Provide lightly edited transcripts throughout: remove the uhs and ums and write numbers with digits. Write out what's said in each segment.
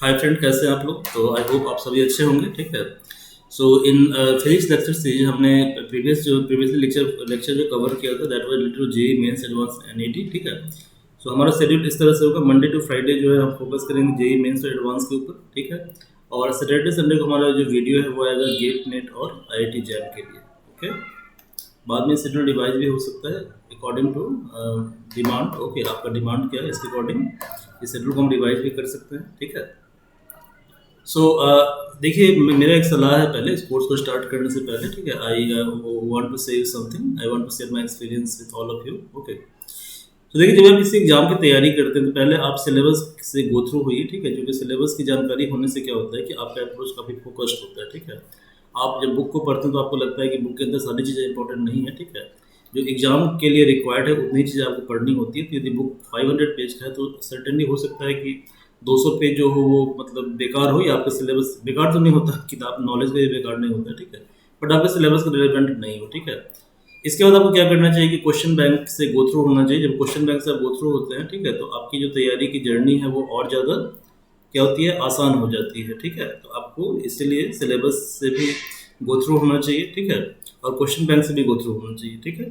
Hi friend, कैसे हैं आप लोग। तो आई होप आप सभी अच्छे होंगे। ठीक है। So in physics lecture series हमने प्रीवियसली लेक्चर जो कवर किया था that was related to JEE mains advance NET. ठीक है। सो हमारा शेड्यूल इस तरह से होगा, मंडे टू फ्राइडे जो है हम फोकस करेंगे जेईई मेंस और एडवांस के ऊपर। ठीक है। और सैटरडे संडे को हमारा जो वीडियो है वो आएगा गेट नेट और आईआईटी जैम के लिए। ओके। बाद में शेड्यूल डिवाइस भी हो सकता है अकॉर्डिंग टू डिमांड। ओके, आपका डिमांड क्या है इसके अकॉर्डिंग इस शेड्यूल को हम डिवाइस भी कर सकते हैं। ठीक है। सो देखिए, मेरा एक सलाह है पहले इस कोर्स को स्टार्ट करने से पहले। ठीक है। I want to say something, I want to share my experience with all of you. Okay. तो देखिए, जब आप किसी एग्जाम की तैयारी करते हैं तो पहले आप सिलेबस से गो थ्रू होइए। ठीक है। क्योंकि सिलेबस की जानकारी होने से क्या होता है कि आपका अप्रोच काफ़ी फोकस्ड होता है। ठीक है। आप जब बुक को पढ़ते हैं तो आपको लगता है कि बुक के अंदर सारी चीज़ें इंपॉर्टेंट नहीं है। ठीक है। जो एग्जाम के लिए रिक्वायर्ड है उतनी चीज़ें आपको पढ़नी होती है। तो यदि बुक 500 पेज का है तो सर्टेनली हो सकता है कि 200 पेज जो हो वो मतलब बेकार हो, या आपका सिलेबस बेकार तो नहीं होता, किताब नॉलेज का बेकार नहीं होता। ठीक है। बट आपके सिलेबस का रिलेवेंट नहीं हो। ठीक है। इसके बाद आपको क्या करना चाहिए कि क्वेश्चन बैंक से गो थ्रू होना चाहिए। जब क्वेश्चन बैंक से आप गो थ्रू होते हैं, ठीक है, तो आपकी जो तैयारी की जर्नी है वो और ज़्यादा क्या होती है, आसान हो जाती है। ठीक है। तो आपको इसलिए सिलेबस से भी गो थ्रू होना चाहिए। ठीक है। और क्वेश्चन बैंक से भी गो थ्रू होना चाहिए। ठीक है।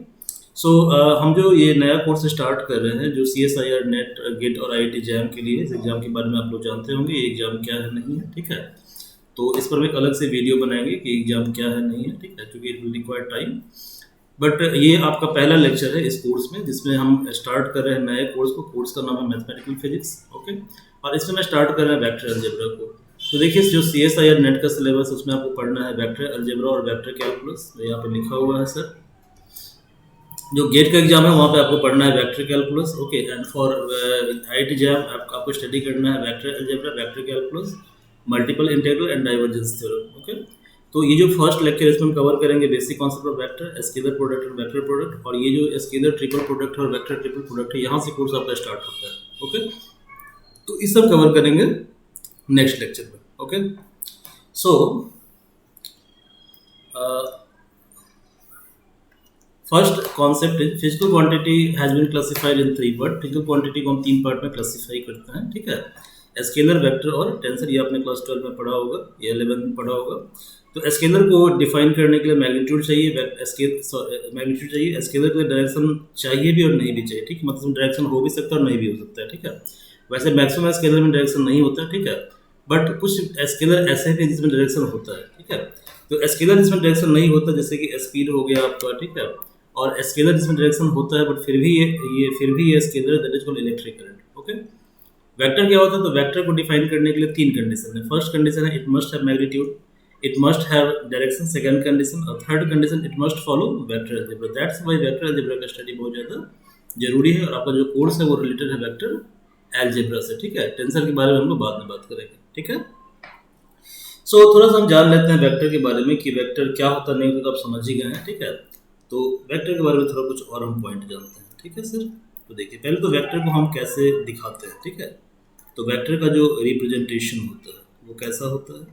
सो हम जो ये नया कोर्स स्टार्ट कर रहे हैं जो CSIR नेट गेट और IIT जैम के लिए, इस एग्ज़ाम के बारे में आप लोग जानते होंगे ये एग्ज़ाम क्या है नहीं है। ठीक है। तो इस पर हम एक अलग से वीडियो बनाएंगे कि एग्ज़ाम क्या है नहीं है। ठीक है। क्योंकि it will require time. But ये आपका पहला लेक्चर है इस कोर्स में जिसमें हम स्टार्ट कर रहे हैं नए कोर्स को। कोर्स का नाम है मैथमेटिकल फिजिक्स। ओके। और इसमें मैं स्टार्ट कर रहे हैं वेक्टर अलजेब्रा को। तो देखिए, जो CSIR नेट का सिलेबस उसमें आपको पढ़ना है वेक्टर अलजेब्रा और वेक्टर कैलकुलस। यहाँ पे लिखा हुआ है सर। जो गेट का एग्जाम है वहाँ पे आपको पढ़ना है vector calculus. Okay. And for IIT jam आपको स्टडी करना है vector algebra, vector calculus, multiple integral and divergence theorem. Okay. तो ये जो फर्स्ट लेक्चर इसमें हम कवर करेंगे basic concept of vector, scalar product और वेक्टर प्रोडक्ट। और ये जो स्केलर ट्रिपल प्रोडक्ट और वेक्टर ट्रिपल प्रोडक्ट है यहाँ से कोर्स आपका स्टार्ट होता है। ओके। तो इस सब कवर करेंगे नेक्स्ट लेक्चर में। Okay. So first concept is physical quantity has been classified in 3 part. Physical quantity को हम 3 पार्ट में क्लासिफाई करते हैं। ठीक है। स्केलर, वेक्टर और टेंसर। ये आपने क्लास 12 में पढ़ा होगा या 11 में पढ़ा होगा। तो स्केलर को डिफाइन करने के लिए मैग्नीट्यूड चाहिए, मैग्नीट्यूड चाहिए। स्केलर के लिए डायरेक्शन चाहिए भी और नहीं भी चाहिए। ठीक है। मतलब डायरेक्शन हो भी सकता है और नहीं भी हो सकता है। ठीक है। वैसे मैक्सिमम स्केलर में डायरेक्शन नहीं होता है। ठीक है। बट कुछ स्केलर ऐसे हैं जिसमें डायरेक्शन होता है। ठीक है। तो स्केलर जिसमें डायरेक्शन नहीं होता जैसे कि स्पीड हो गया आपका। ठीक है। और स्केलर जिसमें डायरेक्शन होता है बट फिर भी ये scalar that is called electric current. Okay. Vector क्या होता है, तो वेक्टर को डिफाइन करने के लिए 3 कंडीशन है। फर्स्ट कंडीशन है it must have magnitude, it must have direction. Second condition और third condition it must follow vector algebra. That's why vector algebra का स्टडी बहुत ज़्यादा जरूरी है। और आपका जो कोर्स है वो रिलेटेड है वेक्टर अलजेब्रा से। ठीक है। टेंसर के बारे में हम लोग बाद में बात करेंगे। ठीक है। सो थोड़ा सा हम जान लेते हैं वेक्टर के बारे में कि वेक्टर क्या होता नहीं होता, तो आप समझ ही गए हैं। ठीक है। तो वेक्टर के बारे में थोड़ा कुछ और हम पॉइंट जानते हैं। ठीक है सर। तो देखिए, पहले तो वेक्टर को हम कैसे दिखाते हैं। ठीक है। तो वेक्टर का जो रिप्रेजेंटेशन होता है वो कैसा होता है,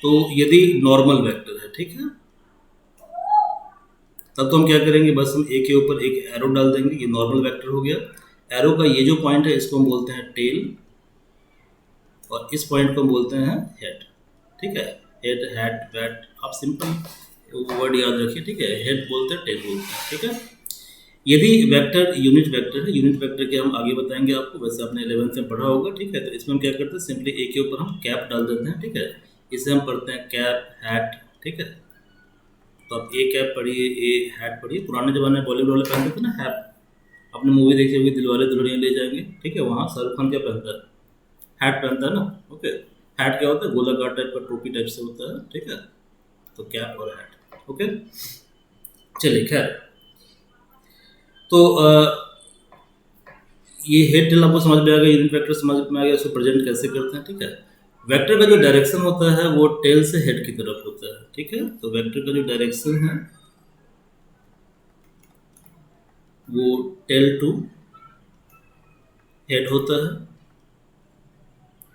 तो यदि नॉर्मल वेक्टर है, ठीक है, तब तो हम क्या करेंगे, बस हम ए के ऊपर एक एरो डाल देंगे। ये नॉर्मल वेक्टर हो गया। एरो का ये जो पॉइंट है इसको हम बोलते हैं टेल और इस पॉइंट को हम बोलते हैं हेड। ठीक है। हेड, हेड, वेट, आप सिंपल वर्ड याद रखिए। ठीक है। हेड बोलते हैं, टेल बोलते हैं। ठीक है। यदि वेक्टर यूनिट वेक्टर है, यूनिट वेक्टर के हम आगे बताएंगे आपको, वैसे आपने 11th में पढ़ा होगा। ठीक है। तो इसमें हम क्या करते हैं, सिंपली ए के ऊपर हम कैप डाल देते हैं। ठीक है। इसे हम पढ़ते हैं कैप, हैट। ठीक है। तो आप ए कैप पढ़िए, ए हैट पढ़िए। पुराने जमाने में बॉलीवुड वाले पहनते थे ना हैट। आपने मूवी देखी होगी दिलवाले दुल्हनिया ले जाएंगे। ठीक है। वहाँ शाहरुख खान क्या पहनता है, हैट पहनता है ना। ओके। हैट क्या होता है, गोलाकार टाइप का टोपी टाइप से होता है। ठीक है। तो कैप और हैट। ओके। चलिए, खैर, तो ये हेड टेल आपको समझ में आ गया, यूनिट वेक्टर समझ में आ गया, इसको प्रेजेंट कैसे करते हैं। ठीक है। वेक्टर का जो डायरेक्शन होता है वो टेल से हेड की तरफ होता है। ठीक है। तो वेक्टर का जो डायरेक्शन है वो टेल टू हेड होता है।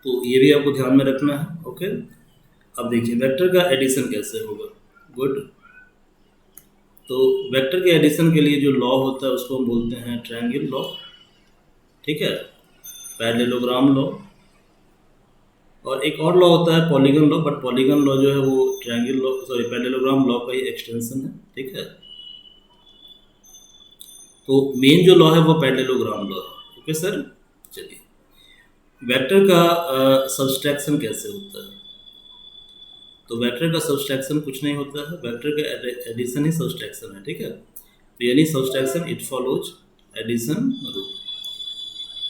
तो ये भी आपको ध्यान में रखना है। ओके। अब देखिए वेक्टर का एडिशन कैसे होगा। गुड। तो वेक्टर के एडिशन के लिए जो लॉ होता है उसको हम बोलते हैं ट्रायंगल लॉ। ठीक है। पैरेललोग्राम लॉ, और एक और लॉ होता है polygon law, but polygon law जो है वो triangle law, sorry parallelogram law का ही एक्सटेंशन है, ठीक है। तो मेन जो लॉ है वो पैरेललोग्राम लॉ है, ओके सर। चलिए, वेक्टर का सब्सट्रैक्शन कैसे होता है? तो वेक्टर का सब्सट्रैक्शन कुछ नहीं होता है, वेक्टर का एडिशन ही सब्सट्रैक्शन है, ठीक है। तो यानी subtraction it follows addition rule,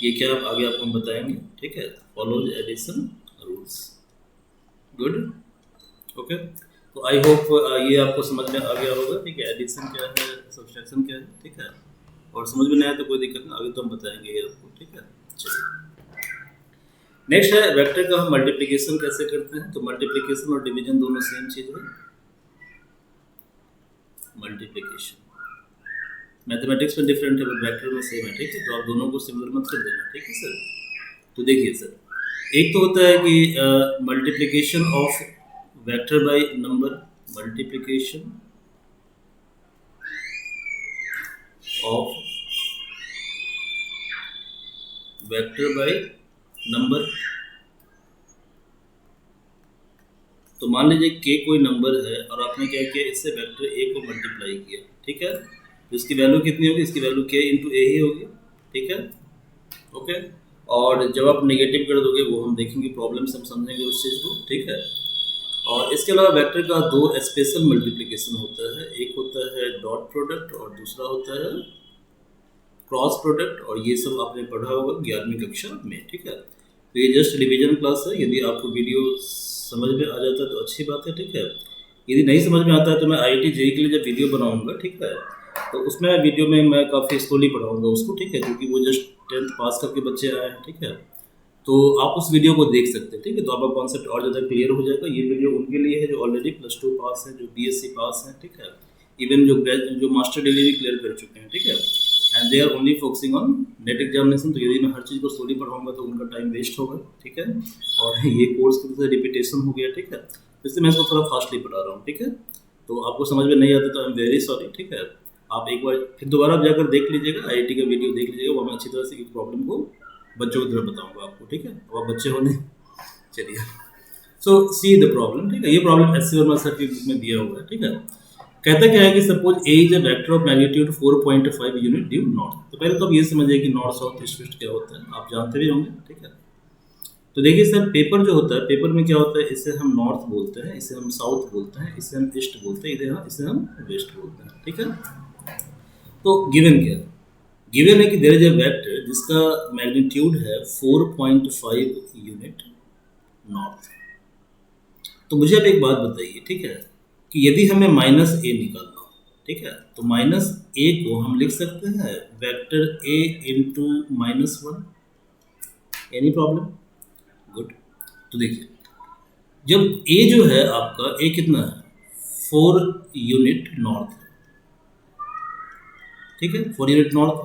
ये क्या आगे आपको हम बताएंगे, ठीक है। Follows addition rules, good, okay. तो आई होप ये आपको समझ में आ गया होगा, ठीक है। एडिशन क्या है, सब्सट्रैक्शन क्या है, ठीक है। और समझ में नहीं आया तो कोई दिक्कत नहीं, आगे तो हम बताएंगे ये आपको, ठीक है। चलिए, नेक्स्ट है वेक्टर का हम मल्टीप्लिकेशन कैसे करते हैं। तो मल्टीप्लिकेशन और डिवीजन दोनों सेम चीज है। मल्टीप्लिकेशन मैथमेटिक्स में डिफरेंट है, बट वेक्टर में सेम है, ठीक है। तो आप दोनों को सिमिलर मत कर देना, ठीक है सर। तो देखिए सर, एक तो होता है कि multiplication of vector by number, multiplication of vector by number. तो मान लीजिए के कोई नंबर है और आपने क्या किया, इससे वेक्टर ए को मल्टीप्लाई किया, ठीक है। तो इसकी वैल्यू कितनी होगी, इसकी वैल्यू के इंटू ए ही होगी, ठीक है, ओके। और जब आप नेगेटिव कर दोगे वो हम देखेंगे, प्रॉब्लम से हम समझेंगे उस चीज़ को, ठीक है। और इसके अलावा वेक्टर का दो स्पेशल मल्टीप्लिकेशन होता है, एक होता है डॉट प्रोडक्ट और दूसरा होता है क्रॉस प्रोडक्ट, और ये सब आपने पढ़ा होगा 11वीं कक्षा में, ठीक है। तो ये जस्ट रिवीजन क्लास है, यदि आपको वीडियो समझ में आ जाता है तो अच्छी बात है, ठीक है। यदि नहीं समझ में आता है तो मैं IIT JEE के लिए जब वीडियो बनाऊंगा, ठीक है, तो उसमें वीडियो में मैं काफ़ी स्लोली पढ़ाऊंगा उसको, ठीक है, क्योंकि वो जस्ट 10th पास करके बच्चे आए हैं, ठीक है। तो आप उस वीडियो को देख सकते हैं, ठीक है। तो आपका कॉन्सेप्ट और ज़्यादा क्लियर हो जाएगा। ये वीडियो उनके लिए है जो ऑलरेडी +2 पास है, जो BSc पास हैं, ठीक है, इवन जो मास्टर डिग्री भी क्लियर कर चुके हैं, ठीक है। And they are only focusing on NET examination. तो यदि मैं हर चीज़ को स्लोली पढ़ाऊंगा तो उनका टाइम वेस्ट होगा, ठीक है। और ये कोर्स की तरह रिपीटेशन हो गया, ठीक है, इसलिए मैं इसको थोड़ा फास्टली पढ़ा रहा हूँ, ठीक है। तो आपको समझ में नहीं आता तो आई एम वेरी सॉरी, ठीक है। आप एक बार फिर दोबारा आप जाकर देख लीजिएगा, IIT का वीडियो देख लीजिएगा, वो मैं अच्छी तरह से इस प्रॉब्लम को बच्चों की तरह बताऊँगा आपको, ठीक है। अब आप बच्चे होने, चलिए, सो सी द प्रॉब्लम, ठीक है। ये प्रॉब्लम SC वर्मा सर की बुक में दिया हुआ है, ठीक है। कहता क्या है कि suppose A is a vector of magnitude 4.5 unit due north. तो पहले तो आप ये समझिए कि नॉर्थ साउथ ईस्ट वेस्ट क्या होता है, आप जानते भी होंगे, ठीक है। तो देखिए सर, पेपर जो होता है, पेपर में क्या होता है, इसे हम नॉर्थ बोलते हैं, इसे हम साउथ बोलते हैं, इसे हम ईस्ट बोलते हैं, इसे हम वेस्ट बोलते हैं, ठीक है। तो गिवन क्या है, गिवन है कि देयर इज अ वेक्टर जिसका मैग्नीट्यूड है 4.5 यूनिट नॉर्थ। तो मुझे अब एक बात बताइए, ठीक है, कि यदि हमें -a निकालना हो, ठीक है, तो -a को हम लिख सकते हैं vector a into -1। Any problem? Good. तो देखिए, जब a जो है आपका, a कितना है, 4 यूनिट नॉर्थ, ठीक है, 4 यूनिट नॉर्थ।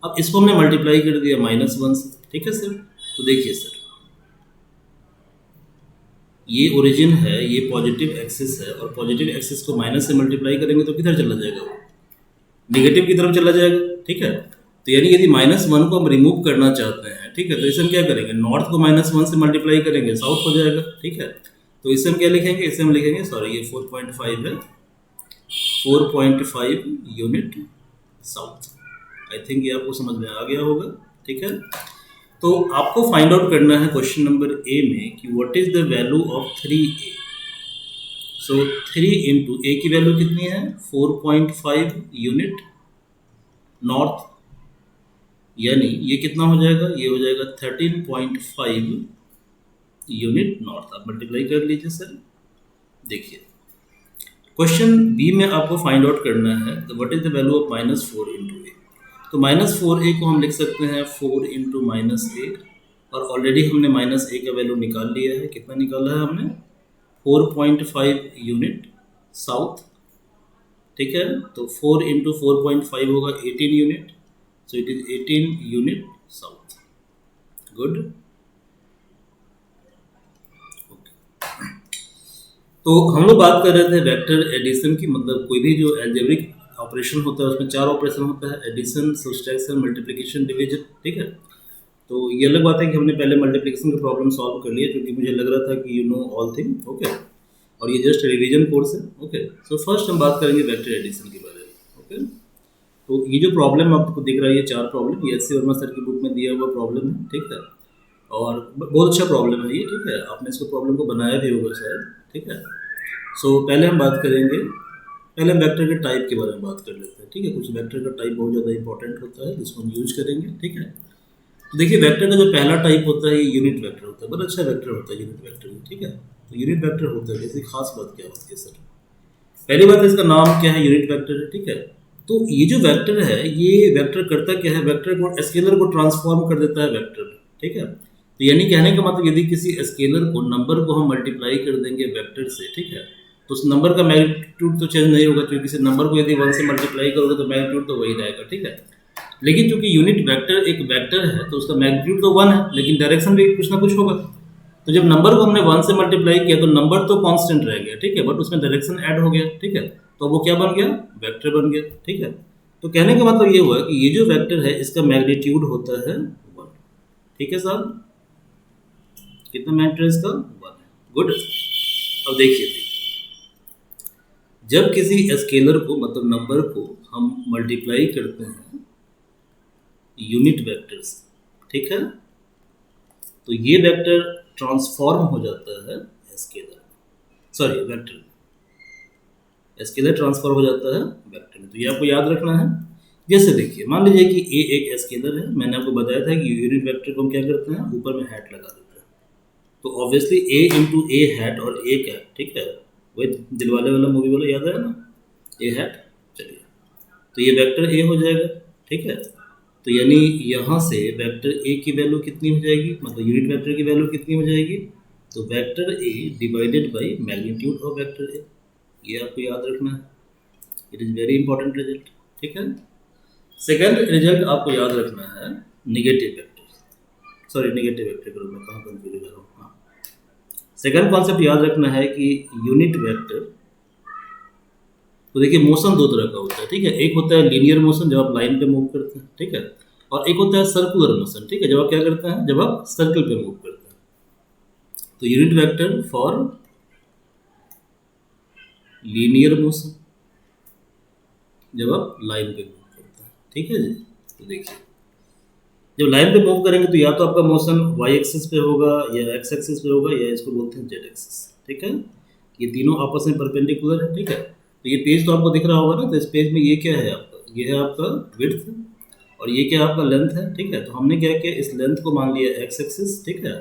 अब इसको हमने मल्टीप्लाई कर दिया -1 से, ठीक है सर। तो देखिए सर, ये ओरिजिन है, ये पॉजिटिव एक्सिस है, और पॉजिटिव एक्सिस को माइनस से मल्टीप्लाई करेंगे तो किधर चला जाएगा, वो नेगेटिव की तरफ चला जाएगा, ठीक है। तो यानी यदि -1 को हम रिमूव करना चाहते हैं, ठीक है, तो इसे हम क्या करेंगे, नॉर्थ को -1 से मल्टीप्लाई करेंगे, साउथ हो जाएगा, ठीक है। तो इसे हम क्या लिखेंगे, इसे हम लिखेंगे, सॉरी ये 4.5 है, 4.5 यूनिट साउथ। आई थिंक ये आपको समझ में आ गया होगा, ठीक है। तो आपको फाइंड आउट करना है क्वेश्चन नंबर ए में कि what is the value of 3a। So 3 into A की वैल्यू कितनी है, 4.5 यूनिट नॉर्थ, यानी ये कितना हो जाएगा, ये हो जाएगा 13.5 यूनिट नॉर्थ। आप मल्टीप्लाई कर लीजिए सर। देखिए, क्वेश्चन बी में आपको फाइंड आउट करना है what is the value of -4 into A. तो -4a को हम लिख सकते हैं 4 इंटू -a, और ऑलरेडी हमने -a का वैल्यू निकाल लिया है। कितना निकाला है हमने, 4.5 यूनिट साउथ, ठीक है। तो 4 इंटू 4.5 होगा 18 unit, so it is 18 unit south. Good, okay. तो हम लोग बात कर रहे थे वेक्टर एडिशन की, मतलब कोई भी जो अलजेब्रिक ऑपरेशन होता है उसमें 4 ऑपरेशन होता है, एडिशन, सब्सट्रैक्शन, मल्टीप्लिकेशन, डिवीजन, ठीक है। तो ये अलग बात है कि हमने पहले मल्टीप्लिकेशन का प्रॉब्लम सॉल्व कर लिया, क्योंकि मुझे लग रहा था कि you know all thing, okay. और ये जस्ट रिवीजन कोर्स है, ओके। सो फर्स्ट हम बात करेंगे वेक्टर एडिशन के बारे में, ओके। तो ये जो प्रॉब्लम आपको दिख रहा है, ये 4 प्रॉब्लम, ये एस सी वर्मा सर की बुक में दिया हुआ प्रॉब्लम है, ठीक है। और बहुत अच्छा प्रॉब्लम है ये, ठीक है। आपने इसको प्रॉब्लम को बनाया भी होगा शायद, ठीक है। सो पहले हम बात करेंगे, पहले हम वेक्टर के टाइप के बारे में बात कर लेते हैं, ठीक है। कुछ वेक्टर का टाइप बहुत ज़्यादा इंपॉर्टेंट होता है जिसको हम यूज करेंगे, ठीक है। तो देखिए वेक्टर का जो पहला टाइप होता है ये यूनिट वेक्टर होता है, बहुत अच्छा वेक्टर होता है यूनिट वेक्टर, ठीक है। तो यूनिट वेक्टर होता है, जैसे खास बात क्या होती है सर? पहली बात है इसका नाम क्या है, यूनिट वेक्टर है, ठीक है। तो ये जो वेक्टर है, ये वेक्टर करता क्या है, वेक्टर को स्केलर को ट्रांसफॉर्म कर देता है वेक्टर में, ठीक है। तो यानी कहने का मतलब यदि किसी स्केलर को नंबर को हम मल्टीप्लाई कर देंगे वेक्टर से, ठीक है, तो उस नंबर का मैग्नीट्यूड तो चेंज नहीं होगा, क्योंकि किसी नंबर को यदि 1 से मल्टीप्लाई करोगे तो मैग्नीट्यूड तो वही रहेगा, ठीक है। लेकिन चूंकि यूनिट वेक्टर एक वेक्टर है तो उसका मैग्नीट्यूड तो 1 है, लेकिन डायरेक्शन भी कुछ ना कुछ होगा। तो जब नंबर को हमने 1 से मल्टीप्लाई किया तो नंबर तो कांस्टेंट रह गया, ठीक है, बट उसमें डायरेक्शन ऐड हो गया, ठीक है। तो वो क्या बन गया, वेक्टर बन गया, ठीक है। तो कहने का मतलब ये हुआ कि ये जो वेक्टर है इसका मैग्नीट्यूड होता है 1, ठीक है साहब। कितना मैग्नीट्यूड इसका, 1 है, गुड। अब देखिए, जब किसी स्केलर को मतलब नंबर को हम मल्टीप्लाई करते हैं यूनिट वेक्टर से, ठीक है, तो ये वेक्टर ट्रांसफॉर्म हो जाता है scalar, sorry vector, scalar transform हो जाता है वेक्टर में। तो ये आपको याद रखना है। जैसे देखिए, मान लीजिए कि ए एक स्केलर है, मैंने आपको बताया था कि यूनिट वेक्टर को हम क्या करते हैं, ऊपर में हैट लगा देते हैं। तो ऑब्वियसली ए इंटू ए हैट और ए कैप, ठीक है, वही दिलवाले वाला मूवी वाला याद है ना, ए हैट। चलिए, तो ये वेक्टर ए हो जाएगा, ठीक है। तो यानी यहाँ से वेक्टर ए की वैल्यू कितनी हो जाएगी, मतलब यूनिट वेक्टर की वैल्यू कितनी हो जाएगी, तो vector A divided by magnitude of vector A, ये आपको याद रखना है। It is very important result, ठीक है। सेकंड रिजल्ट आपको याद रखना है negative vector, sorry negative vector करो, मैं कहाँ कंफ्यूज कर रहा हूँ, हाँ। सेकंड कॉन्सेप्ट याद रखना है कि यूनिट वेक्टर, तो देखिए मोशन दो तरह का होता है, ठीक है। एक होता है लीनियर मोशन, जब आप लाइन पे मूव करते हैं, ठीक है। और एक होता है सर्कुलर मोशन, ठीक है, जब आप क्या करते हैं, जब आप सर्कल पे मूव करते हैं। तो unit vector for linear motion, जब आप लाइन पे मूव करते हैं, ठीक है जी। तो देखिए, जब लाइन पे मूव करेंगे तो या तो आपका मोशन वाई एक्सिस पे होगा या एक्स एक्सिस पे होगा या इसको बोलते हैं जेड एक्सिस, ठीक है। ये तीनों आपस में परपेंडिकुलर है, ठीक है। तो ये पेज तो आपको दिख रहा होगा ना, तो इस पेज में ये क्या है आपका, ये है आपका विड्थ और ये क्या आपका लेंथ है, ठीक है। तो हमने क्या किया, इस लेंथ को मान लिया एक्स एक्सिस, ठीक है,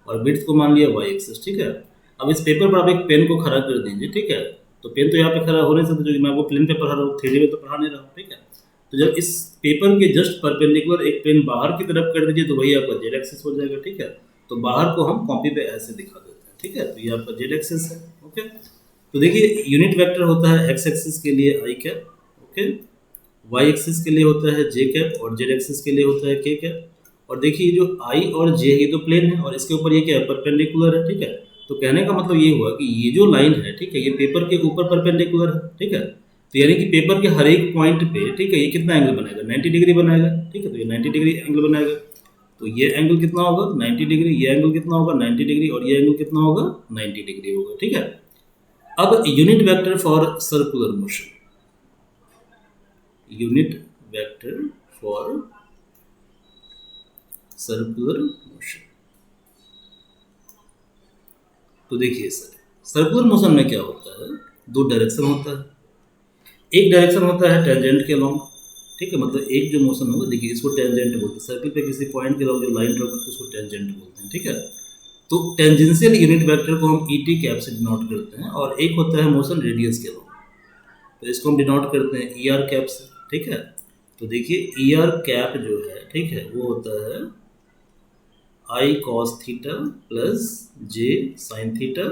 और विड्थ को मान लिया वाई एक्सिस, ठीक है। अब इस पेपर पर आप एक पेन को खड़ा कर दीजिए, ठीक है। तो पेन तो यहाँ पे खड़ा हो नहीं सकता, क्योंकि मैं आपको प्लेन पे पढ़ा रहा हूँ, 3D में तो पढ़ा नहीं रहा हूँ, ठीक है। तो जब इस पेपर के जस्ट परपेंडिकुलर एक पेन बाहर की तरफ कर दीजिए तो वही आपका जेड एक्सिस हो जाएगा, ठीक है। तो बाहर को हम कॉपी पे ऐसे दिखा देते हैं, ठीक है। तो ये आपका जेड एक्सिस है, ओके। तो देखिए यूनिट वेक्टर होता है एक्स एक्सिस के लिए आई कैप, ओके, वाई एक्सिस के लिए होता है जे कैप और जेड एक्सिस के लिए होता है के कैप। और देखिए जो आई और जे ये तो प्लेन है और इसके ऊपर ये क्या है, परपेंडिकुलर है, ठीक है। तो कहने का मतलब ये हुआ कि ये जो लाइन है, ठीक है, ये पेपर के ऊपर परपेंडिकुलर है, ठीक है। तो यानी कि पेपर के हर एक पॉइंट पे, ठीक है, ये कितना एंगल बनाएगा, 90 डिग्री बनाएगा, ठीक है। तो ये 90 डिग्री एंगल बनाएगा। तो ये एंगल कितना होगा, 90 डिग्री, ये एंगल कितना होगा, 90 डिग्री, और ये एंगल कितना होगा, 90 डिग्री होगा, ठीक है। अब unit vector for circular motion, unit vector for circular motion. तो देखिए सर, सर्कुलर मोशन में क्या होता है, दो डायरेक्शन होता है। एक डायरेक्शन होता है टेंजेंट के लॉन्ग, ठीक है, मतलब एक जो मोशन होगा, देखिए इसको टेंजेंट बोलते हैं, सर्कल पे किसी पॉइंट के लॉन्ग जो लाइन ड्रॉ करते हैं उसको टेंजेंट बोलते हैं, ठीक है। तो टेंजेंशियल यूनिट वेक्टर को हम ई टी कैप से डिनोट करते हैं, और एक होता है मोशन रेडियस के लॉन्ग, तो इसको हम डिनोट करते हैं ई आर कैप से, ठीक है। तो देखिए ई आर कैप जो है, ठीक है, वो होता है I cos theta plus J sine theta,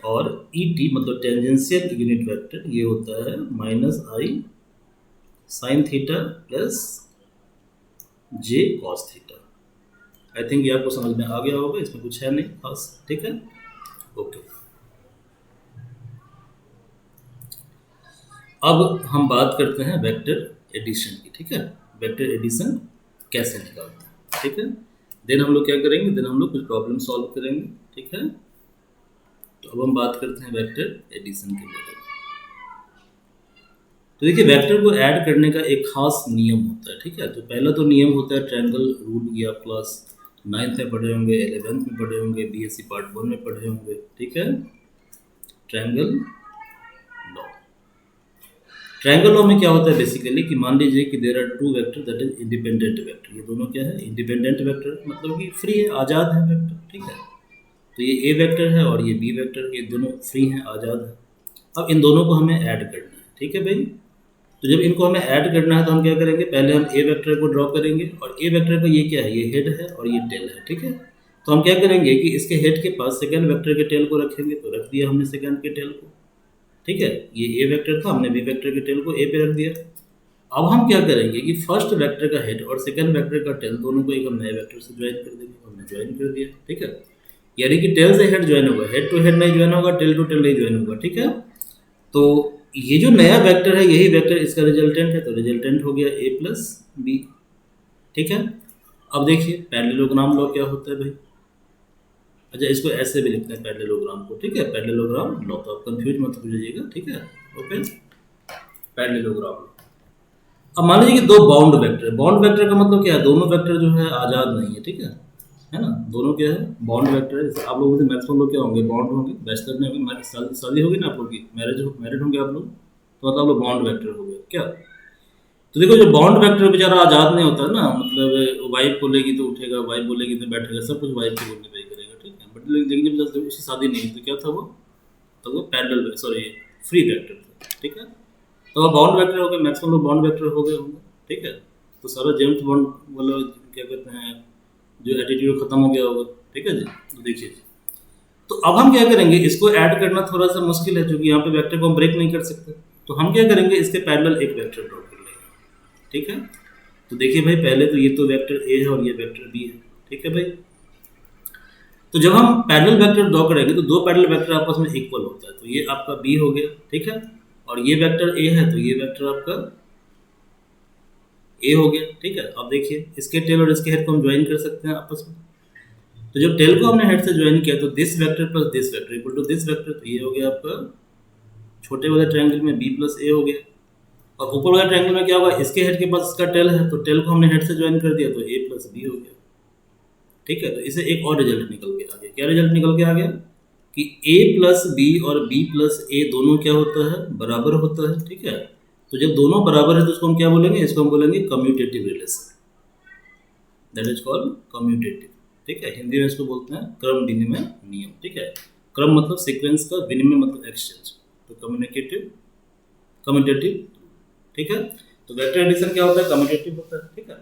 और ई टी मतलब टेंजेंशियल यूनिट वेक्टर ये होता है minus I sine theta plus J cos theta. I think ये आपको समझ में आ गया होगा, इसमें कुछ है नहीं खास, ठीक है, ओके। अब हम बात करते हैं वेक्टर एडिशन की, ठीक है। वेक्टर एडिशन कैसे निकालते हैं, ठीक है। देन हम लोग क्या करेंगे, देन हम लोग कुछ प्रॉब्लम सॉल्व करेंगे, ठीक है। तो अब हम बात करते हैं वेक्टर एडिशन के बारे में। तो देखिए वेक्टर को ऐड करने का एक खास नियम होता है, ठीक है। तो पहला तो नियम होता है ट्रायंगल रूल, ये आप क्लास 9th में पढ़े होंगे, 11th में पढ़े होंगे, बीएससी पार्ट 1 में पढ़े होंगे, ठीक है। ट्रायंगल लॉ, ट्रायंगल लॉ में क्या होता है बेसिकली कि मान लीजिए कि there are two vector that is independent vector. ये दोनों क्या है, इंडिपेंडेंट वेक्टर, मतलब कि फ्री है, आज़ाद है वेक्टर, ठीक है। तो ये ए वेक्टर है और ये बी वेक्टर, ये दोनों फ्री हैं, आज़ाद है। अब इन दोनों को हमें ऐड करना है, ठीक है भाई। तो जब इनको हमें ऐड करना है तो हम क्या करेंगे, पहले हम ए वेक्टर को ड्रॉ करेंगे, और ए वेक्टर का ये क्या है, ये हेड है और ये टेल है, ठीक है। तो हम क्या करेंगे कि इसके हेड के पास सेकंड वेक्टर के टेल को रखेंगे, तो रख दिया हमने सेकंड के टेल को, ठीक है। ये ए वेक्टर था, हमने बी वेक्टर के टेल को ए पे रख दिया। अब हम क्या करेंगे कि फर्स्ट वेक्टर का हेड और सेकंड वेक्टर का टेल दोनों को एक हम नए वेक्टर से ज्वाइन कर देंगे, हमने ज्वाइन कर दिया, ठीक है। यानी कि टेल से हेड ज्वाइन होगा, हेड टू हेड नहीं ज्वाइन होगा, टेल टू टेल नहीं ज्वाइन होगा, ठीक है। तो ये जो नया वेक्टर है यही वेक्टर इसका रिजल्टेंट है, तो रिजल्टेंट हो गया ए प्लस बी, ठीक है। अब देखिए पैरेललोग्राम लॉ क्या होता है भाई। अच्छा इसको ऐसे भी लिखते हैं पैरेललोग्राम को, ठीक है, पैरेललोग्राम लॉ, तो आप कंफ्यूज मत हो जाइएगा, ठीक है। Okay, parallelogram law. अब मान लीजिए कि दो बाउंड वेक्टर है, बाउंड वेक्टर का मतलब क्या है, दोनों वेक्टर जो है आज़ाद नहीं है, ठीक है ना। दोनों क्या है, बाउंड वेक्टर है। जैसे आप लोगों से मैक्सिमम लोग क्या होंगे, बाउंड होंगे, बैचलर में होंगे, शादी होगी ना आप लोग की, मैरिड होंगे आप लोग, तो मतलब आप लोग बाउंड वेक्टर हो गए क्या। तो देखो जो बाउंड वेक्टर बेचारा आज़ाद नहीं होता ना, मतलब वाइफ बोलेगी तो उठेगा, वाइफ बोलेगी तो बैठेगा, सब कुछ वाइफ के बोलने पे ही करेगा, ठीक है। बट लेकिन जब उसकी शादी नहीं तो क्या था वो, तो वो पैरेलल, सॉरी फ्री वेक्टर था, ठीक है। तो वो बाउंड वेक्टर हो गए, मैक्सिमम लोग बाउंड वेक्टर हो गए होंगे, ठीक है। तो सारा जेम्स बॉन्ड वाला क्या कहते हैं जो एटीट्यूड खत्म हो गया होगा, ठीक है जी। तो देखिए तो अब हम क्या करेंगे, इसको ऐड करना थोड़ा सा मुश्किल है क्योंकि यहाँ पे वेक्टर को हम ब्रेक नहीं कर सकते। तो हम क्या करेंगे, इसके पैरेलल एक वेक्टर ड्रॉ कर लेंगे, ठीक है। तो देखिए भाई पहले तो ये तो वेक्टर ए है और ये वेक्टर बी है, ठीक है भाई। तो जब हम पैरेलल वेक्टर ड्रॉ करेंगे तो दो पैरेलल वेक्टर आपस में इक्वल होता है, तो ये आपका बी हो गया, ठीक है। और ये वेक्टर ए है तो ये वेक्टर आपका ए हो गया, ठीक है। अब देखिए इसके टेल और इसके हेड को हम ज्वाइन कर सकते हैं आपस में। तो जब टेल को हमने हेड से ज्वाइन किया तो this vector plus this vector equal to this vector, तो ये हो गया आपका छोटे वाले ट्रायंगल में बी प्लस ए हो गया। और ऊपर वाले ट्रायंगल में क्या होगा, इसके हेड के पास इसका टेल है, तो टेल को हमने हेड से ज्वाइन कर दिया तो ए प्लस बी हो गया, ठीक है। तो इसे एक और रिजल्ट निकल के आ गया, क्या रिजल्ट निकल के आ गया कि ए प्लस बी और बी प्लस ए दोनों क्या होता है, बराबर होता है, ठीक है। तो जब दोनों बराबर है तो उसको हम क्या बोलेंगे, इसको हम बोलेंगे commutative relation, that is called commutative, ठीक है। हिंदी में इसको बोलते हैं क्रम विनिमय नियम, ठीक है। क्रम मतलब सीक्वेंस का, विनिमय मतलब एक्सचेंज, तो कम्यूटेटिव, ठीक है। तो वेक्टर एडिशन क्या होता है, कम्यूटेटिव होता है, ठीक है।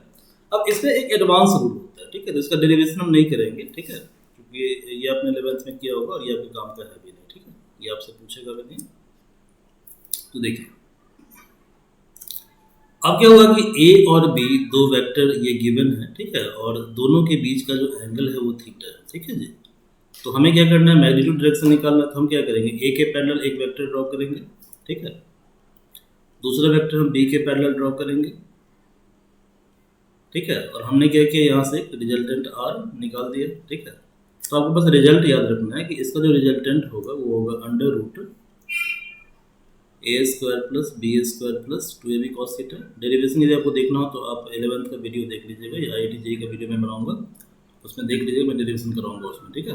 अब इसमें एक एडवांस रूल होता है, ठीक है, तो इसका डेरिवेशन हम नहीं करेंगे, ठीक है, क्योंकि ये आपने 11th में किया होगा और ये आपके काम का है भी नहीं, ठीक है, ये आपसे पूछेगा भी नहीं। तो देखिए अब क्या होगा कि ए और बी दो वेक्टर ये गिवन है, ठीक है, और दोनों के बीच का जो एंगल है वो थीटा है, ठीक है जी। तो हमें क्या करना है, मैग्नीट्यूड डायरेक्शन निकालना है, तो हम क्या करेंगे, ए के पैरेलल एक वेक्टर ड्रॉ करेंगे, ठीक है। दूसरा वेक्टर हम बी के पैरेलल ड्रॉ करेंगे, ठीक है। और हमने क्या किया, यहाँ से रिजल्टेंट आर निकाल दिया, ठीक है। तो आपको बस रिजल्ट याद रखना है कि इसका जो रिजल्टेंट होगा वो होगा under root A square plus B square plus 2ab cos theta. Derivation यदि आपको देखना हो तो आप 11th का वीडियो देख लीजिएगा, या IIT JEE का वीडियो मैं बनाऊंगा, उसमें देख लीजिएगा, मैं डेरिवेशन कराऊंगा उसमें, ठीक है।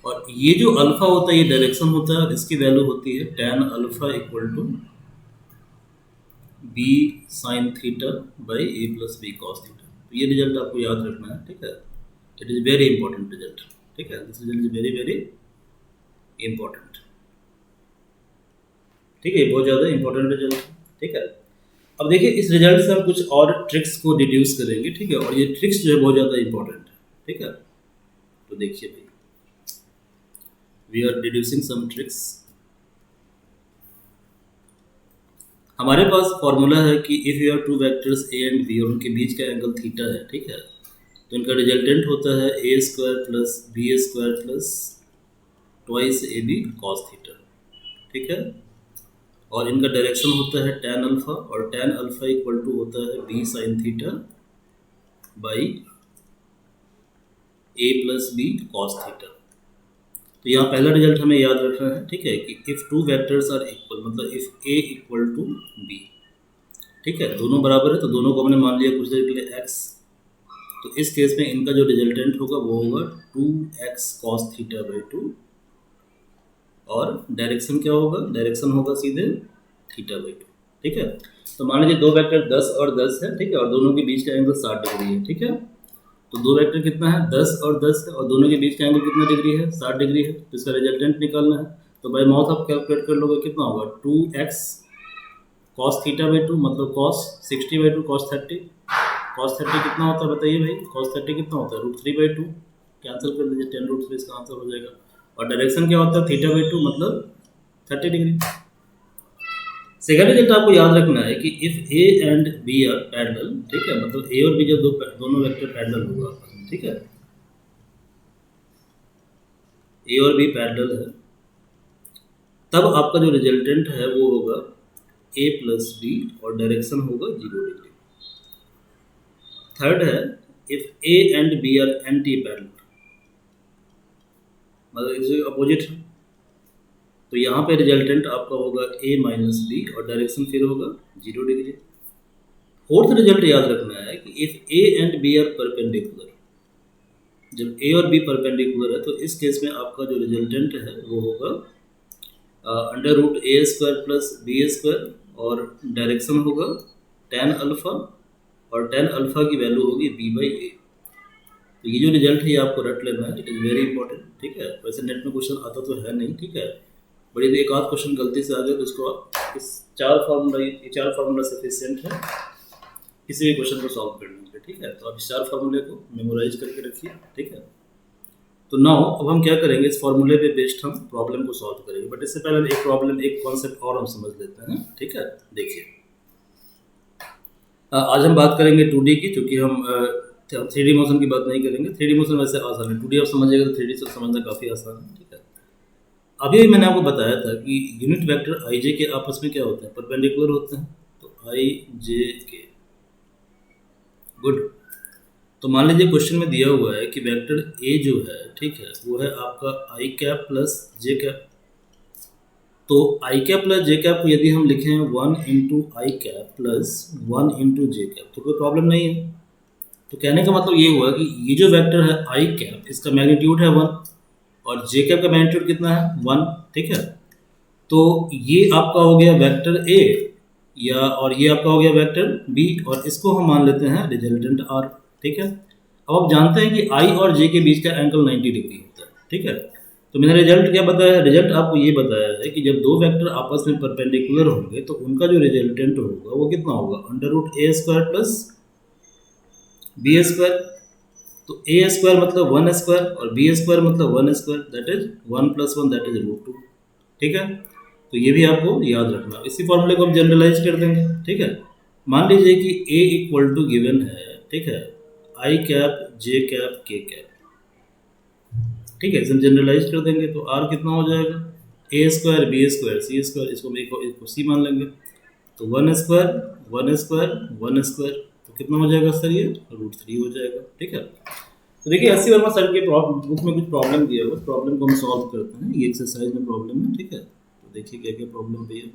और ये जो अल्फा होता है ये डायरेक्शन होता है, इसकी वैल्यू होती है tan alpha equal to B sine theta by A plus B cos theta. तो ये रिजल्ट आपको याद रखना है, ठीक है। It is very important result, ठीक है, this result is very very important, ठीक है, बहुत ज़्यादा इंपॉर्टेंट रिजल्ट, ठीक है। अब देखिए इस रिजल्ट से हम कुछ और ट्रिक्स को डिड्यूस करेंगे, ठीक है, और ये ट्रिक्स जो है बहुत ज़्यादा इंपॉर्टेंट है, ठीक है। तो देखिए भाई we are deducing some tricks. हमारे पास फॉर्मूला है कि if you are two vectors A and B और उनके बीच का एंगल थीटा है, ठीक है, तो इनका रिजल्टेंट होता है A square plus B square plus twice A B cos theta, ठीक है। और इनका डायरेक्शन होता है tan अल्फा, और tan अल्फा इक्वल टू होता है b sine theta by A plus B cos theta. तो यहाँ पहला रिजल्ट हमें याद रखना है, ठीक है, कि if two vectors are equal, मतलब if A equal to B, ठीक है, दोनों बराबर है तो दोनों को हमने मान लिया कुछ देर के लिए एक्स। तो इस केस में इनका जो रिजल्टेंट होगा वो होगा 2x cos थीटा बाई 2, और डायरेक्शन क्या होगा, डायरेक्शन होगा सीधे थीटा बाई 2, ठीक है। तो मान लीजिए दो वेक्टर 10 और 10 है, ठीक है, और दोनों के बीच का एंगल 60 डिग्री है, ठीक है। तो दो वेक्टर कितना है, 10 और 10 है, और दोनों के बीच का एंगल कितना डिग्री है, 60 डिग्री है। तो इसका रिजल्टेंट निकालना है, तो बाई माउथ आप कैलकुलेट कर लोगे, कितना होगा 2x cos थीटा बाई 2, मतलब cos 60 बाई 2 cos 30। cos 30 कितना होता है बताइए भाई, cos 30 कितना होता है, √3/2, कैंसिल कर दीजिए, 10√3 इसका आंसर हो जाएगा। और डायरेक्शन क्या होता है, थीटा बाई 2 मतलब 30 डिग्री। सेकेंड रिजल्ट आपको याद रखना है कि if A and B are parallel, ठीक है, मतलब ए और बी जब दोनों वेक्टर पैरेलल होगा आपस में, ठीक है, ए और बी पैरेलल है, तब आपका जो रिजल्टेंट है वो होगा ए प्लस बी, और डायरेक्शन होगा 0 डिग्री। थर्ड है if A and B are anti parallel, मतलब इसके अपोजिट है, तो यहाँ पे रिजल्टेंट आपका होगा ए माइनस बी, और डायरेक्शन फिर होगा 0 डिग्री। फोर्थ रिजल्ट याद रखना है कि if A and B are perpendicular, जब ए और बी परपेंडिकुलर है तो इस केस में आपका जो रिजल्टेंट है वो होगा √a² प्लस b², और डायरेक्शन होगा tan अल्फा, और tan अल्फा की वैल्यू होगी b/a। तो ये जो रिजल्ट है ये आपको रट लेना है, इट इज़ वेरी इंपॉर्टेंट, ठीक है। वैसे नेट में क्वेश्चन आता तो है नहीं, ठीक है, बड़ी एक आध क्वेश्चन गलती से आ गया तो इसको आप इस चार फार्मूला सफिशिएंट है किसी भी क्वेश्चन को सॉल्व करने के, ठीक है। तो आप इस 4 फार्मूले को मेमोराइज करके रखिए, ठीक है। तो नाउ अब हम क्या करेंगे, इस फार्मूले पे बेस्ड हम प्रॉब्लम को सॉल्व करेंगे, बट इससे पहले एक प्रॉब्लम, एक कॉन्सेप्ट और हम समझ लेते हैं, ठीक है। देखिए आज हम बात करेंगे 2D की, क्योंकि हम 3D मोशन की बात नहीं करेंगे। 3D मोशन वैसे आसान है, 2D आप समझिएगा तो 3D से समझना काफ़ी आसान है, ठीक है। अभी मैंने आपको बताया था कि यूनिट वेक्टर आई जे के आपस में क्या होते हैं, परपेंडिकुलर होते हैं। तो आई जे के, गुड। तो मान लीजिए क्वेश्चन में दिया हुआ है कि वेक्टर ए जो है, ठीक है, वो है आपका आई कैप प्लस जे कैप। तो आई कैप प्लस जे कैप को यदि हम लिखें 1 इंटू आई कैप प्लस 1 इंटू जे कैप तो कोई प्रॉब्लम नहीं है। तो कहने का मतलब ये हुआ कि ये जो वेक्टर है आई कैप, इसका मैग्नीट्यूड है 1, और जे कैप का मैग्नीट्यूड कितना है 1, ठीक है। तो ये आपका हो गया वेक्टर ए, या और ये आपका हो गया वेक्टर बी, और इसको हम मान लेते हैं रिजल्टेंट आर, ठीक है। अब आप जानते हैं कि आई और जे के बीच का एंगल 90 डिग्री होता है, ठीक है। तो मैंने रिजल्ट क्या बताया, रिजल्ट आपको ये बताया है कि जब दो वेक्टर आपस में परपेंडिकुलर होंगे तो उनका जो रिजल्टेंट होगा वो कितना होगा, √a² प्लस b²। तो a² मतलब 1² और b² मतलब 1², दैट इज 1 + 1 दैट इज √2, ठीक है। तो ये भी आपको याद रखना। इसी फॉर्मूले को हम जनरलाइज कर देंगे, ठीक है। मान लीजिए कि a इक्वल टू गिवन है, ठीक है, आई कैप जे कैप के कैप, ठीक है। इसे हम जनरलाइज कर देंगे तो r कितना हो जाएगा, a² b² c², इसको c मान लेंगे। तो 1² 1² 1², तो कितना हो जाएगा सर, ये √3 हो जाएगा, ठीक है। तो देखिए एस सी वर्मा सर के बुक में कुछ प्रॉब्लम दिया हुआ, प्रॉब्लम को हम सॉल्व करते हैं। ये एक्सरसाइज में प्रॉब्लम है, ठीक है। तो देखिए क्या क्या प्रॉब्लम भैया,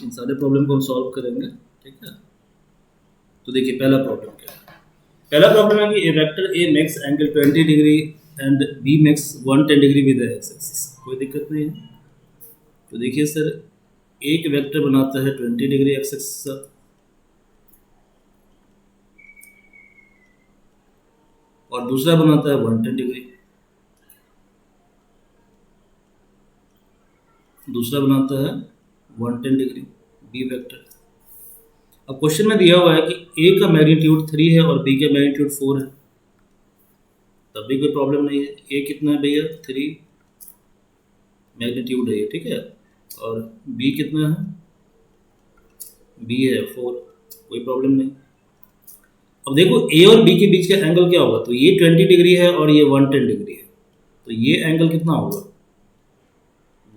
इन सारे प्रॉब्लम को हम सॉल्व करेंगे, ठीक है। तो देखिए पहला प्रॉब्लम क्या है, पहला प्रॉब्लम है कि a vector A makes angle 20 degree and B makes 110 degree with X axis. कोई दिक्कत नहीं है। तो देखिए सर, एक वेक्टर बनाता है 20 डिग्री एक्स एक्सिस से, और दूसरा बनाता है 110 डिग्री, दूसरा बनाता है 110 डिग्री बी वेक्टर। अब क्वेश्चन में दिया हुआ है कि ए का मैग्नीट्यूड 3 है और बी का मैग्नीट्यूड 4 है, तब भी कोई प्रॉब्लम नहीं है। ए कितना है भैया, 3 मैग्नीट्यूड है ये, ठीक है, और बी कितना है, बी है 4, कोई प्रॉब्लम नहीं। अब देखो ए और बी के बीच का एंगल क्या होगा, तो ये 20 डिग्री है और ये 110 डिग्री है, तो ये एंगल कितना होगा,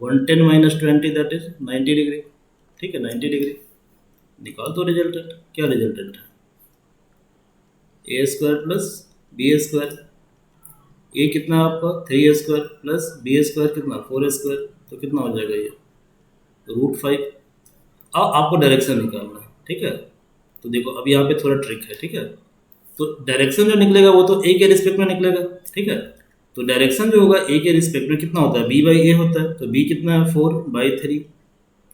110 - 20 दैट इज 90 डिग्री। ठीक है 90 डिग्री। निकाल तो रिजल्टेंट, क्या रिजल्टेंट है, A square plus B square. ए कितना है आपका 3 स्क्वायर प्लस बी स्क्वायर कितना 4 स्क्वायर, तो कितना हो जाएगा ये √5। अब आपको डायरेक्शन निकालना है, ठीक है। तो देखो अब यहाँ पे थोड़ा ट्रिक है, ठीक है। तो डायरेक्शन जो निकलेगा वो तो ए के रिस्पेक्ट में निकलेगा, ठीक है। तो डायरेक्शन जो होगा ए के रिस्पेक्ट में कितना होता है, बी बाई ए होता है, तो बी कितना है 4/3।